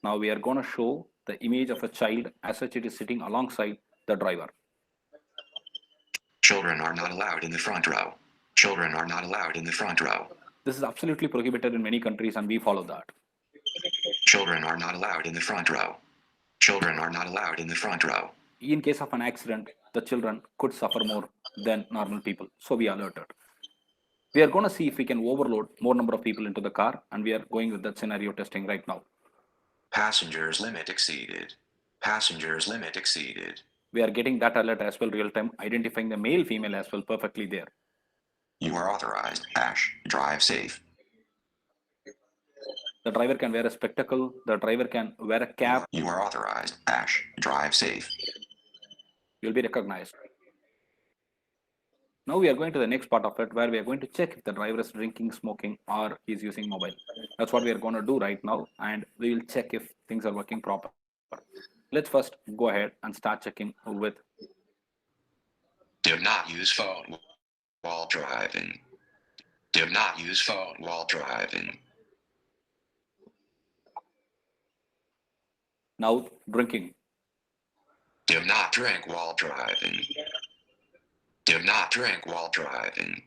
[SPEAKER 6] Now we are going to show the image of a child as such it is sitting alongside the driver.
[SPEAKER 7] Children are not allowed in the front row. Children are not allowed in the front row.
[SPEAKER 6] This is absolutely prohibited in many countries and we follow that.
[SPEAKER 7] Children are not allowed in the front row. Children are not allowed in the front row.
[SPEAKER 6] In case of an accident, the children could suffer more than normal people. So we alerted. We are going to see if we can overload more number of people into the car and we are going with that scenario testing right now.
[SPEAKER 7] Passengers limit exceeded. Passengers limit exceeded.
[SPEAKER 6] We are getting that alert as well real time, identifying the male, female as well perfectly there.
[SPEAKER 7] You are authorized. Dash. Drive safe.
[SPEAKER 6] The driver can wear a spectacle. The driver can wear a cap.
[SPEAKER 7] You are authorized. Dash. Drive safe.
[SPEAKER 6] You'll be recognized. Now we are going to the next part of it where we are going to check if the driver is drinking, smoking, or is using mobile. That's what we are going to do right now, and we will check if things are working proper. Let's first go ahead and start checking with.
[SPEAKER 7] Do not use phone while driving. Do not use phone while driving.
[SPEAKER 6] Now drinking.
[SPEAKER 7] Do not drink while driving. Do not drink while driving.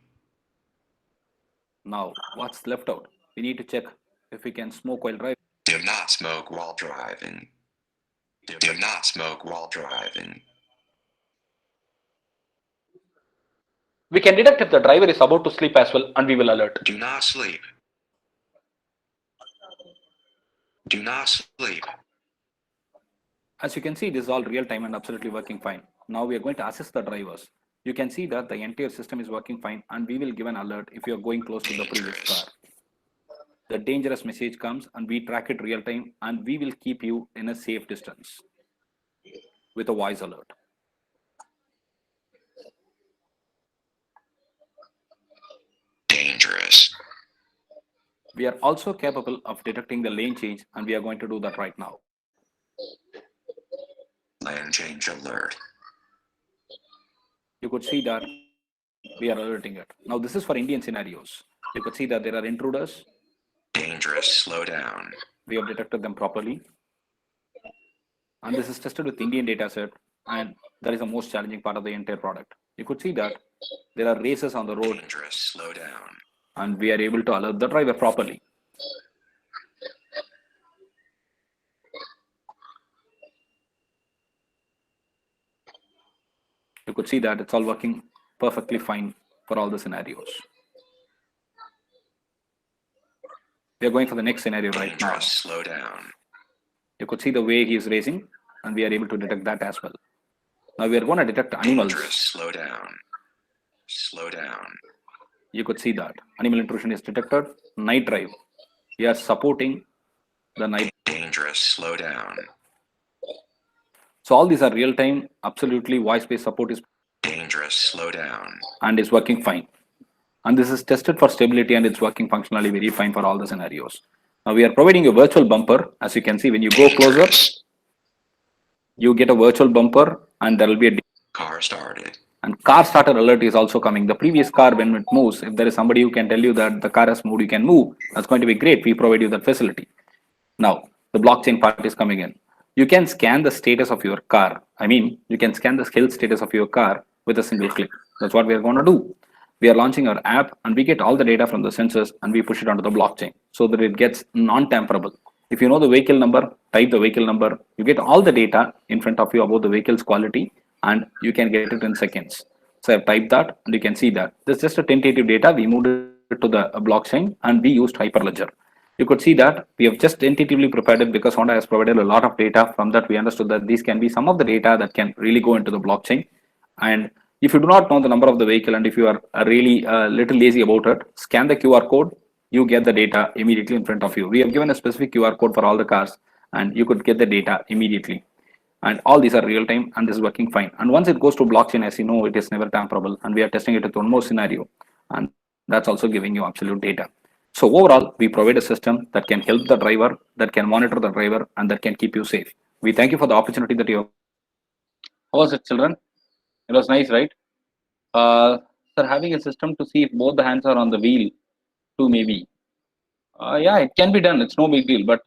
[SPEAKER 6] Now what's left out? We need to check if we can smoke while driving.
[SPEAKER 7] Do not smoke while driving. Do not smoke while driving.
[SPEAKER 6] We can detect if the driver is about to sleep as well and we will alert.
[SPEAKER 7] Do not sleep. Do not sleep.
[SPEAKER 6] As you can see, this is all real time and absolutely working fine. Now we are going to assess the drivers. You can see that the entire system is working fine and we will give an alert if you are going close to the previous car. The dangerous message comes and we track it real time and we will keep you in a safe distance with a voice alert.
[SPEAKER 7] Dangerous.
[SPEAKER 6] We are also capable of detecting the lane change and we are going to do that right now.
[SPEAKER 7] Lane change alert.
[SPEAKER 6] You could see that
[SPEAKER 4] we are alerting it. Now this is for Indian scenarios. You could see that there are intruders.
[SPEAKER 7] Dangerous, slow down.
[SPEAKER 4] We have detected them properly. And this is tested with Indian data set, and that is the most challenging part of the entire product. You could see that there are races on the road.
[SPEAKER 7] Dangerous, slow down.
[SPEAKER 4] And we are able to alert the driver properly. You could see that it's all working perfectly fine for all the scenarios. We are going for the next scenario right now.
[SPEAKER 7] Dangerous, slow down.
[SPEAKER 4] You could see the way he is racing, and we are able to detect that as well. Now we are going to detect animals.
[SPEAKER 7] Dangerous, slow down. Slow down.
[SPEAKER 4] You could see that animal intrusion is detected. Night drive. We are supporting the night.
[SPEAKER 7] Dangerous, slow down.
[SPEAKER 4] So all these are real time, absolutely voice-based support is
[SPEAKER 7] Dangerous, slow down.
[SPEAKER 4] and is working fine. And this is tested for stability, and it's working functionally very fine for all the scenarios. Now we are providing a virtual bumper. As you can see, when you go closer, you get a virtual bumper, and there will be a
[SPEAKER 7] Car started.
[SPEAKER 4] and car starter alert is also coming. The previous car, when it moves, if there is somebody who can tell you that the car has moved, you can move. That's going to be great. We provide you that facility. Now the blockchain part is coming in. You can scan the status of your car. I mean, you can scan the health status of your car with a single click. That's what we are going to do. We are launching our app, and we get all the data from the sensors, and we push it onto the blockchain so that it gets non-tamperable. If you know the vehicle number, type the vehicle number. You get all the data in front of you about the vehicle's quality, and you can get it in seconds. So I've typed that, and you can see that. This is just a tentative data. We moved it to the blockchain, and we used Hyperledger. You could see that we have just tentatively prepared it because Honda has provided a lot of data. From that, we understood that these can be some of the data that can really go into the blockchain. And if you do not know the number of the vehicle, and if you are really a little lazy about it, scan the QR code, you get the data immediately in front of you. We have given a specific QR code for all the cars, and you could get the data immediately. And all these are real time, and this is working fine. And once it goes to blockchain, as you know, it is never tamperable, and we are testing it with one more scenario, and that's also giving you absolute data. So overall, we provide a system that can help the driver, that can monitor the driver, and that can keep you safe. We thank you for the opportunity that you have. How was it, children? It was nice, right? Sir, having a system to see if both the hands are on the wheel, too, maybe. Yeah, it can be done. It's no big deal, but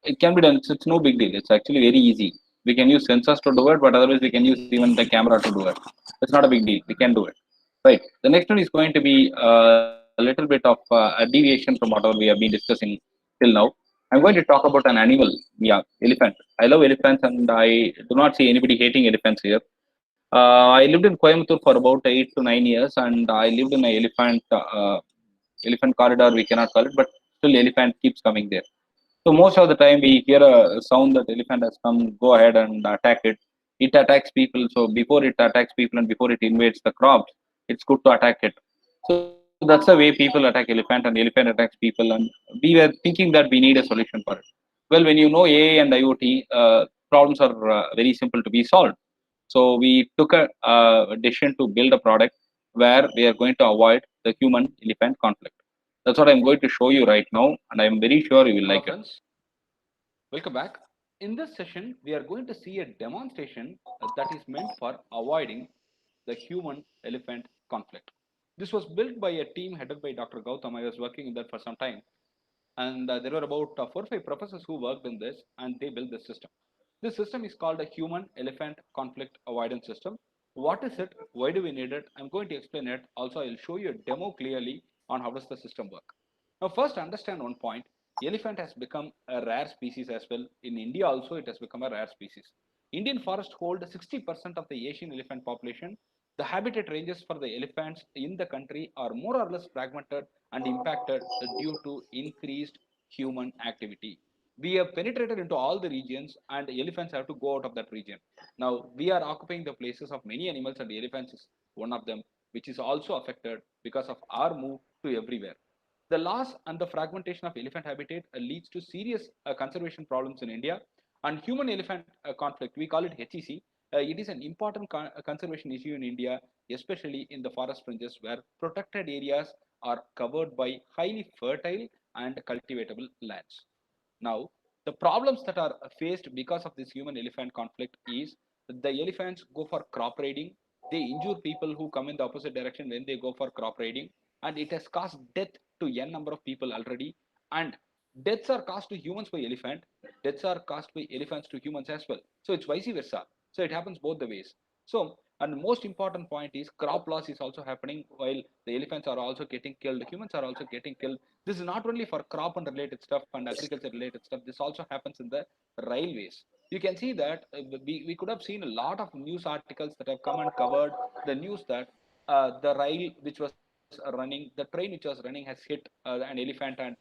[SPEAKER 4] it can be done. It's no big deal. It's actually very easy. We can use sensors to do it, but otherwise we can use even the camera to do it. It's not a big deal. We can do it. Right. The next one is going to be a little bit of a deviation from whatever we have been discussing till now. I'm going to talk about an animal. Yeah, elephant. I love elephants, and I do not see anybody hating elephants here. I lived in Coimbatore for about 8 to 9 years, and I lived in an elephant corridor. We cannot call it, but still elephant keeps coming there. So most of the time we hear a sound that elephant has come, go ahead and attack it. It attacks people. So before it attacks people and before it invades the crops, it's good to attack it. So that's the way people attack elephant, and elephant attacks people. And we were thinking that we need a solution for it. Well, when you know AI and IoT, problems are very simple to be solved. So we took a decision to build a product where we are going to avoid the human-elephant conflict. That's what I'm going to show you right now, and I'm very sure you will like it.
[SPEAKER 3] Welcome back. In this session, we are going to see a demonstration that is meant for avoiding the human-elephant conflict. This was built by a team headed by Dr. Gautam. I was working in that for some time. And there were about 4 or 5 professors who worked in this, and they built this system. This system is called a human-elephant conflict avoidance system. What is it? Why do we need it? I'm going to explain it. Also, I'll show you a demo clearly on how does the system work. Now, first understand one point. Elephant has become a rare species as well. In India also, it has become a rare species. Indian forests hold 60% of the Asian elephant population. The habitat ranges for the elephants in the country are more or less fragmented and impacted due to increased human activity. We have penetrated into all the regions, and elephants have to go out of that region. Now, we are occupying the places of many animals, and the elephants is one of them, which is also affected because of our move to everywhere. The loss and the fragmentation of elephant habitat leads to serious conservation problems in India. And human-elephant conflict, we call it HEC. It is an important conservation issue in India, especially in the forest fringes where protected areas are covered by highly fertile and cultivatable lands. Now, the problems that are faced because of this human-elephant conflict is the elephants go for crop raiding,
[SPEAKER 2] They injure people who come in the opposite direction when they go for crop raiding, and it has caused death to n number of people already. And deaths are caused to humans by elephant, deaths are caused by elephants to humans as well. So it's vice versa. So it happens both the ways. So, and the most important point is crop loss is also happening while the elephants are also getting killed, humans are also getting killed. This is not only for crop and related stuff and agriculture related stuff, this also happens in the railways. You can see that we could have seen a lot of news articles that have come and covered the news that the rail which was running, the train which was running has hit an elephant and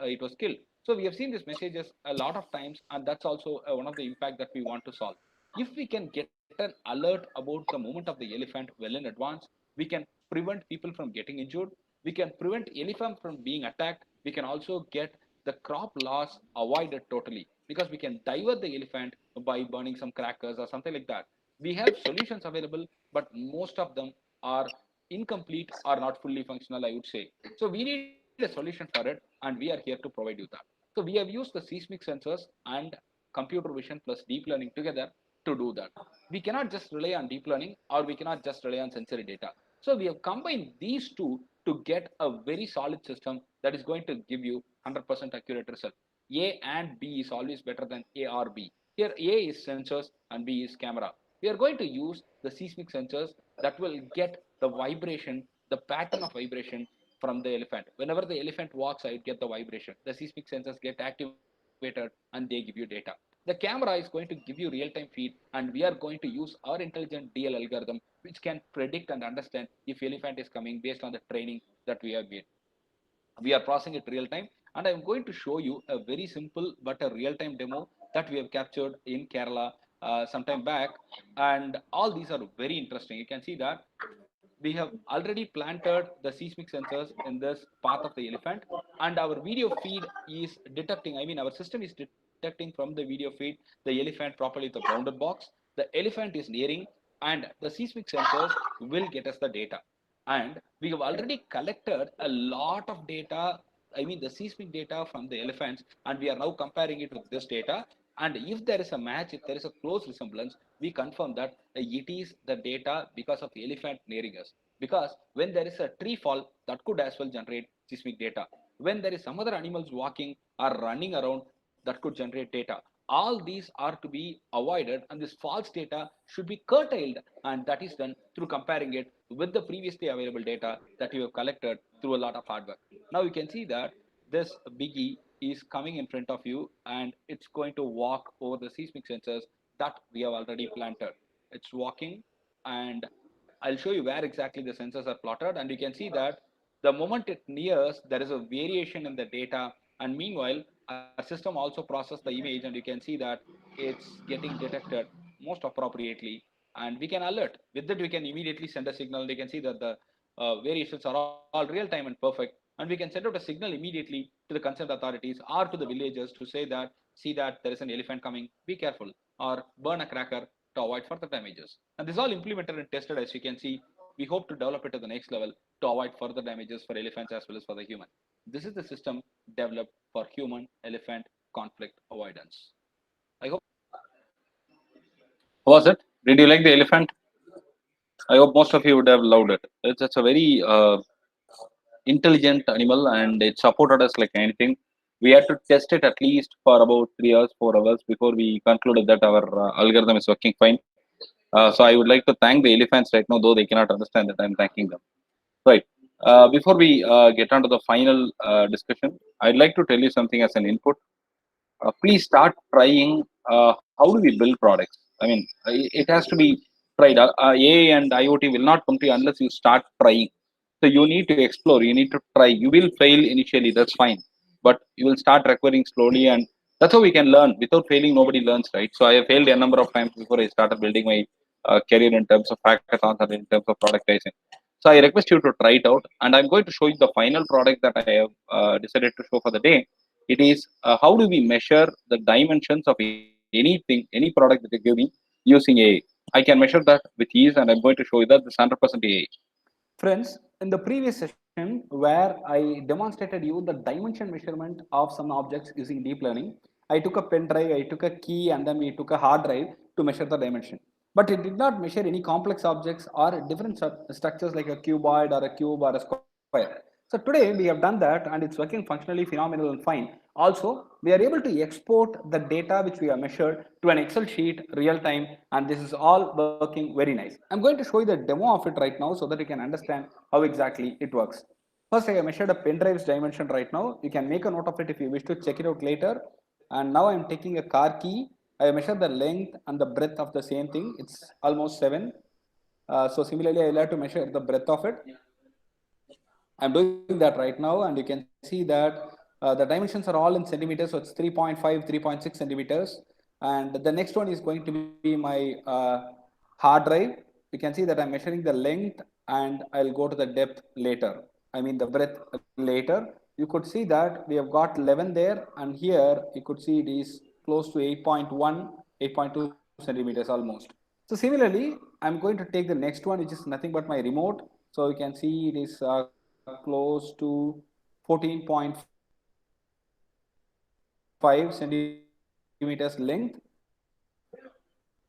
[SPEAKER 2] it was killed. So we have seen these messages a lot of times, and that's also one of the impact that we want to solve. If we can get an alert about the movement of the elephant well in advance, we can prevent people from getting injured, we can prevent elephant from being attacked, we can also get the crop loss avoided totally, because we can divert the elephant by burning some crackers or something like that. We have solutions available, but most of them are incomplete or not fully functional, I would say. So we need a solution for it, and we are here to provide you that. So we have used the seismic sensors and computer vision plus deep learning together to do that. We cannot just rely on deep learning, or we cannot just rely on sensory data. So we have combined these two to get a very solid system that is going to give you 100% accurate result. A and B is always better than A or B. Here A is sensors and B is camera. We are going to use the seismic sensors that will get the vibration, the pattern of vibration from the elephant. Whenever the elephant walks, I get the vibration. The seismic sensors get activated and they give you data. The camera is going to give you real-time feed, and we are going to use our intelligent DL algorithm, which can predict and understand if elephant is coming based on the training that we have made. We are processing it real time, and I'm going to show you a very simple but a real time demo that we have captured in Kerala some time back, and all these are very interesting. You can see that we have already planted the seismic sensors in this path of the elephant, and our video feed is detecting, I mean our system is detecting from the video feed the elephant properly, the bounded box, the elephant is nearing, and the seismic sensors will get us the data. And we have already collected a lot of data, I mean the seismic data from the elephants, and we are now comparing it with this data. And if there is a match, if there is a close resemblance, we confirm that it is the data because of the elephant nearing us. Because when there is a tree fall, that could as well generate seismic data. When there is some other animals walking or running around, that could generate data. All these are to be avoided, and this false data should be curtailed, and that is done through comparing it with the previously available data that you have collected through a lot of hard work. Now you can see that this biggie is coming in front of you, and it's going to walk over the seismic sensors that we have already planted. It's walking, and I'll show you where exactly the sensors are plotted, and you can see that the moment it nears, there is a variation in the data, and meanwhile, our system also processes the image, and you can see that it's getting detected most appropriately, and we can alert. With that, we can immediately send a signal. You can see that the variations are all real time and perfect, and we can send out a signal immediately to the concerned authorities or to the villagers to say that, see that there is an elephant coming, be careful, or burn a cracker to avoid further damages. And this is all implemented and tested, as you can see. We hope to develop it to the next level to avoid further damages for elephants as well as for the human. This is the system developed for human elephant conflict avoidance. I hope.
[SPEAKER 8] How was it? Did you like the elephant? I hope most of you would have loved it. It's a very intelligent animal, and it supported us like anything. We had to test it at least for about 3 hours, 4 hours before we concluded that our algorithm is working fine. So I would like to thank the elephants right now, though they cannot understand that I'm thanking them. Right. Before we get on to the final discussion, I'd like to tell you something as an input. Please start trying how do we build products. I mean, it has to be tried. AI and IoT will not come to you unless you start trying. So you need to explore, you need to try. You will fail initially, that's fine, but you will start recovering slowly, and that's how we can learn. Without failing, nobody learns, right? So I have failed a number of times before I started building my career in terms of hackathons and in terms of productizing. So I request you to try it out, and I'm going to show you the final product that I have decided to show for the day. It is how do we measure the dimensions of anything, any product that you give me using AI. I can measure that with ease, and I'm going to show you that this 100% AI.
[SPEAKER 3] Friends, in the previous session where I demonstrated you the dimension measurement of some objects using deep learning, I took a pen drive, I took a key, and then we took a hard drive to measure the dimension. but it did not measure any complex objects or different structures like a cuboid or a cube or a square. So today we have done that, and it's working functionally phenomenal and fine. Also, we are able to export the data which we have measured to an Excel sheet real time, and this is all working very nice. I'm going to show you the demo of it right now so that you can understand how exactly it works. First, I have measured a pen drive's dimension right now. You can make a note of it if you wish to check it out later. And now I'm taking a car key. I have measured the length and the breadth of the same thing. It's almost 7. So similarly, I will have to measure the breadth of it. I'm doing that right now, and you can see that the dimensions are all in centimeters. So it's 3.5, 3.6 centimeters. And the next one is going to be my hard drive. You can see that I'm measuring the length, and I'll go to the depth later. I mean the breadth later. You could see that we have got 11 there, and here you could see it is close to 8.1, 8.2 centimeters almost. So similarly, I'm going to take the next one, which is nothing but my remote. So you can see it is close to 14.5 centimeters length,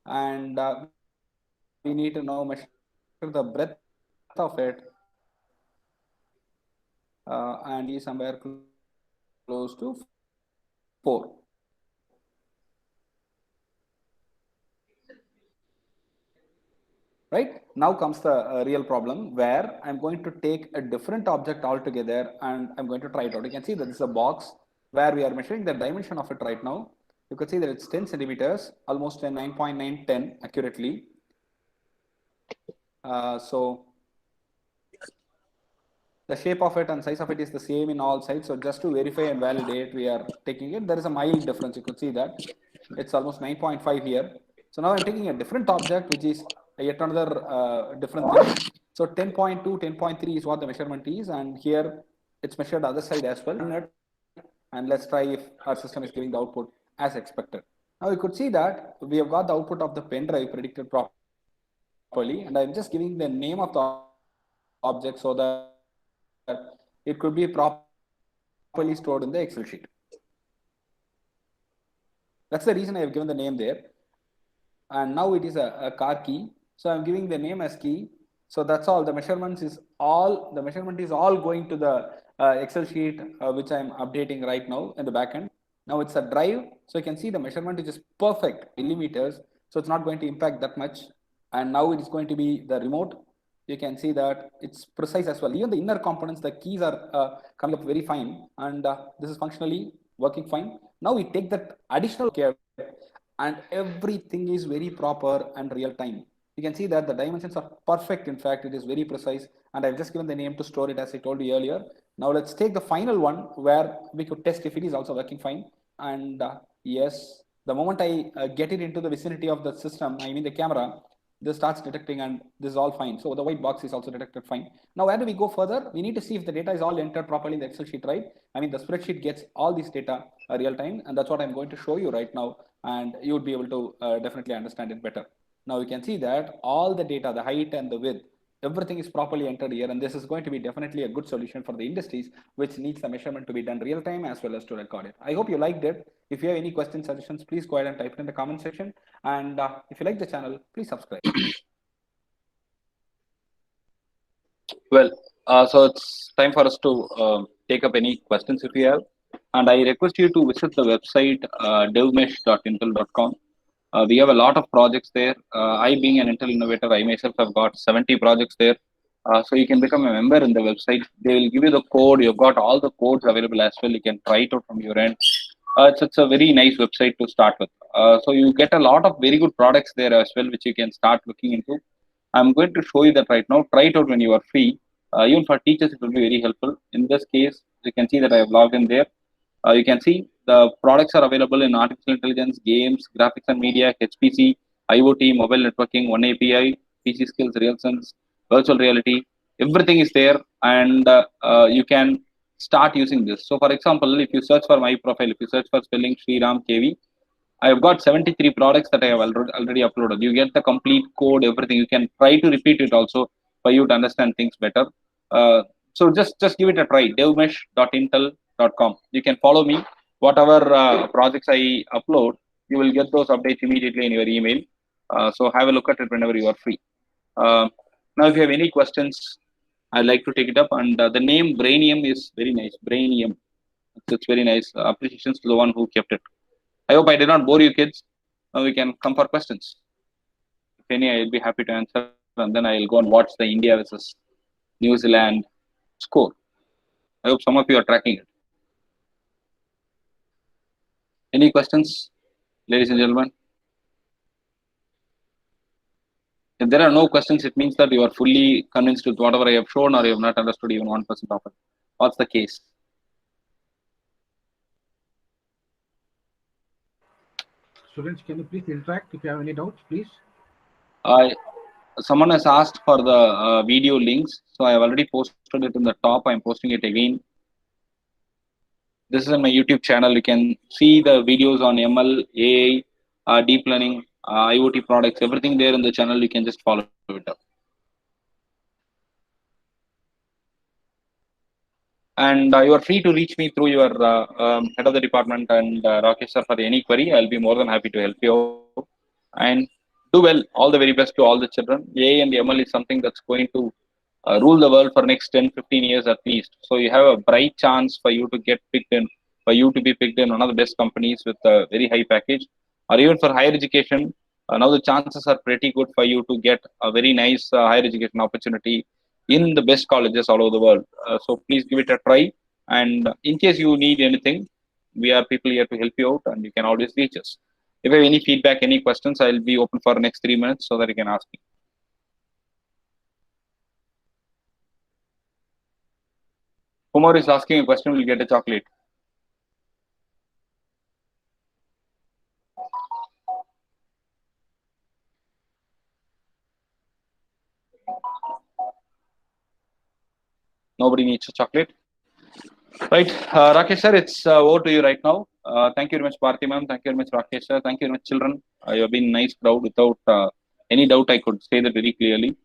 [SPEAKER 3] and we need to now measure the breadth of it, and is somewhere close to 4. Right, now comes the real problem, where I'm going to take a different object altogether and I'm going to try it out. You can see that this is a box where we are measuring the dimension of it right now. You can see that it's 10 centimeters, almost 9.910 accurately. So the shape of it and size of it is the same in all sides. So just to verify and validate, we are taking it. There is a mild difference. You could see that it's almost 9.5 here. So now I'm taking a different object, which is yet another different thing. So 10.2, 10.3 is what the measurement is, and here it's measured the other side as well. And let's try if our system is giving the output as expected. Now you could see that we have got the output of the pen drive predicted properly, and I'm just giving the name of the object so that it could be properly stored in the Excel sheet. That's the reason I have given the name there. And now it is a car key. So I'm giving the name as key. So that's all. The measurement is all going to the Excel sheet, which I'm updating right now in the backend. Now it's a drive. So you can see the measurement is just perfect millimeters. So it's not going to impact that much. And now it is going to be the remote. You can see that it's precise as well. Even the inner components, the keys are coming up very fine, and this is functionally working fine. Now we take that additional care, and everything is very proper and real time. You can see that the dimensions are perfect. In fact, it is very precise, and I've just given the name to store it as I told you earlier. Now let's take the final one where we could test if it is also working fine. And yes, the moment I get it into the vicinity of the system, I mean the camera, this starts detecting, and this is all fine. So the white box is also detected fine. Now where do we go further? We need to see if the data is all entered properly in the Excel sheet, right? I mean the spreadsheet gets all this data real time, and that's what I'm going to show you right now, and you would be able to definitely understand it better. Now you can see that all the data, the height and the width, everything is properly entered here, and this is going to be definitely a good solution for the industries which needs the measurement to be done real time as well as to record it. I hope you liked it. If you have any questions, suggestions, please go ahead and type it in the comment section. And if you like the channel, please subscribe.
[SPEAKER 2] Well, so it's time for us to take up any questions if you have. And I request you to visit the website devmesh.intel.com. We have a lot of projects there. I, being an Intel innovator, I myself have got 70 projects there. So you can become a member in the website. They will give you the code. You've got all the codes available as well. You can try it out from your end. It's a very nice website to start with. So you get a lot of very good products there as well, which you can start looking into. I'm going to show you that right now. Try it out when you are free. Even for teachers, it will be very helpful. In this case, you can see that I have logged in there. You can see the products are available in artificial intelligence, games, graphics and media, HPC, IoT, mobile networking, One API, PC skills, RealSense, virtual reality. Everything is there, and you can start using this. So for example, if you search for my profile, if you search for spelling Sriram KV, I have got 73 products that I have already uploaded. You get the complete code, everything. You can try to repeat it also for you to understand things better. So just give it a try. devmesh.intel.com. You can follow me. Whatever projects I upload, you will get those updates immediately in your email.
[SPEAKER 8] So have a look at it whenever you are free. Now, if you have any questions, I'd like to take it up. And the name Brainium is very nice. Brainium. It's very nice. Appreciations to the one who kept it. I hope I did not bore you kids. Now we can come for questions. If any, I'll be happy to answer. And then I'll go and watch the India versus New Zealand score. I hope some of you are tracking it. Any questions, ladies and gentlemen? If there are no questions, it means that you are fully convinced with whatever I have shown, or you have not understood even 1% of it. What's the case?
[SPEAKER 5] Students, can you please interact if you have any doubts, please?
[SPEAKER 8] Someone has asked for the video links, so I have already posted it in the top. I'm posting it again. This is on my YouTube channel. You can see the videos on ML, AI, deep learning, IoT products, everything there in the channel. You can just follow it up. And you are free to reach me through your head of the department and Rakesh sir for any query. I'll be more than happy to help you out. And do well. All the very best to all the children. AI and ML is something that's going to rule the world for next 10, 15 years at least. So you have a bright chance for you to get picked in, for you to be picked in one of the best companies with a very high package, or even for higher education. Now the chances are pretty good for you to get a very nice higher education opportunity in the best colleges all over the world. So please give it a try. And in case you need anything, we are people here to help you out, and you can always reach us. If you have any feedback, any questions, I'll be open for the next 3 minutes so that you can ask me. Kumar is asking a question, will get a chocolate. Nobody needs a chocolate. Right, Rakesh sir, it's over to you right now. Thank you very much, Bharti ma'am. Thank you very much, Rakesh sir. Thank you very much, children. You have been a nice crowd. Without any doubt, I could say that very clearly.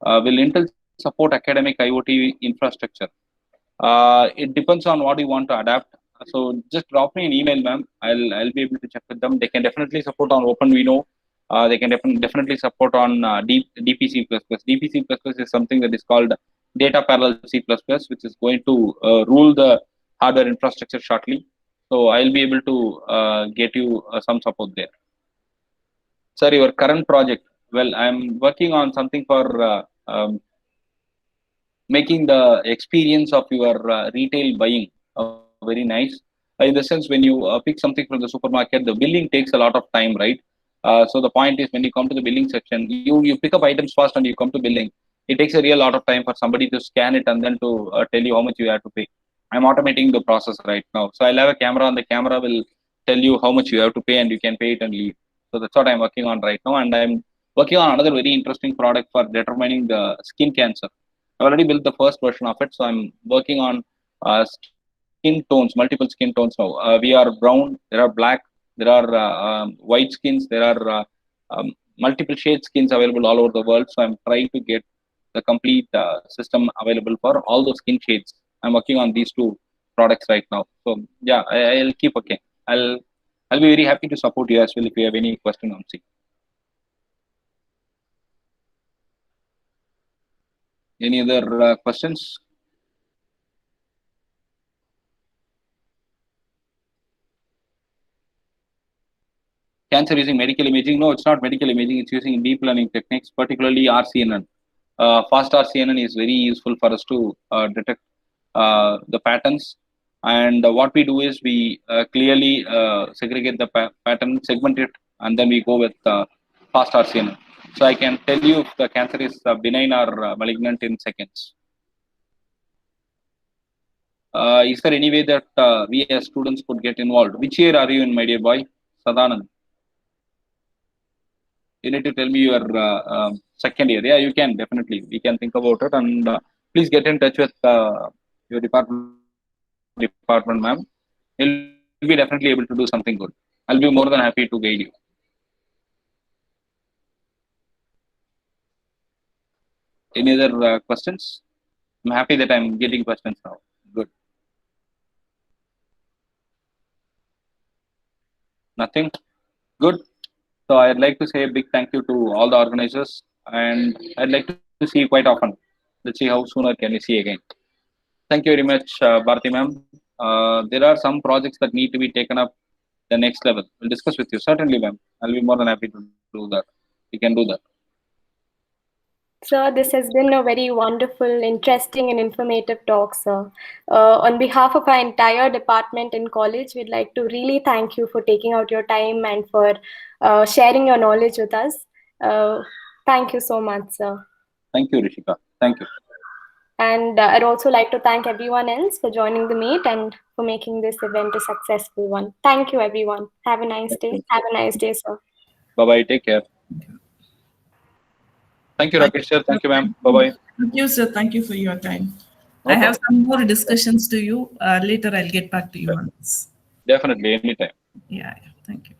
[SPEAKER 8] Will Intel support academic IoT infrastructure? It depends on what you want to adapt. So just drop me an email, ma'am. I'll be able to check with them. They can definitely support on OpenVINO. They can definitely support on DPC++. DPC++ is something that is called Data Parallel C++, which is going to rule the hardware infrastructure shortly. So I'll be able to get you some support there. Sir, your current project. Well, I'm working on something for making the experience of your retail buying very nice. In the sense, when you pick something from the supermarket, the billing takes a lot of time, right? So the point is, when you come to the billing section, you pick up items first and you come to billing. It takes a real lot of time for somebody to scan it and then to tell you how much you have to pay. I'm automating the process right now. So I'll have a camera, and the camera will tell you how much you have to pay, and you can pay it and leave. So that's what I'm working on right now. And I'm working on another very interesting product for determining the skin cancer. I already built the first version of it, so I'm working on skin tones, multiple skin tones now. We are brown, there are black, there are white skins, there are multiple shade skins available all over the world. So I'm trying to get the complete system available for all those skin shades. I'm working on these two products right now. So yeah, I'll keep working. I'll be very happy to support you as well if you have any question on C. Any other questions? Cancer using medical imaging? No, it's not medical imaging. It's using deep learning techniques, particularly RCNN. Fast RCNN is very useful for us to detect the patterns. And what we do is we clearly segregate the pattern, segment it, and then we go with fast RCNN. So I can tell you if the cancer is benign or malignant in seconds. Is there any way that we as students could get involved? Which year are you in, my dear boy? Sadanand. You need to tell me your second year. Yeah, you can definitely. We can think about it, and please get in touch with your department, ma'am. You'll be definitely able to do something good. I'll be more than happy to guide you. Any other questions? I'm happy that I'm getting questions now. Good. Nothing? Good. So I'd like to say a big thank you to all the organizers, and I'd like to see you quite often. Let's see how sooner can we see again. Thank you very much, Bharati ma'am. There are some projects that need to be taken up the next level. We'll discuss with you. Certainly, ma'am. I'll be more than happy to do that. We can do that.
[SPEAKER 1] Sir, this has been a very wonderful, interesting, and informative talk, sir. On behalf of our entire department in college, we'd like to really thank you for taking out your time and for sharing your knowledge with us. Thank you so much, sir.
[SPEAKER 8] Thank you, Rishika. Thank you.
[SPEAKER 1] And I'd also like to thank everyone else for joining the meet and for making this event a successful one. Thank you, everyone. Have a nice day. Have a nice day, sir.
[SPEAKER 8] Bye-bye. Take care. Thank you, Rakesh sir. Thank you, ma'am. Bye-bye.
[SPEAKER 9] Thank you, sir. Thank you for your time.
[SPEAKER 8] No
[SPEAKER 9] I have
[SPEAKER 8] problem.
[SPEAKER 9] some more discussions to you. Later, I'll get back to you on this.
[SPEAKER 8] Definitely, anytime.
[SPEAKER 9] Yeah. Thank you.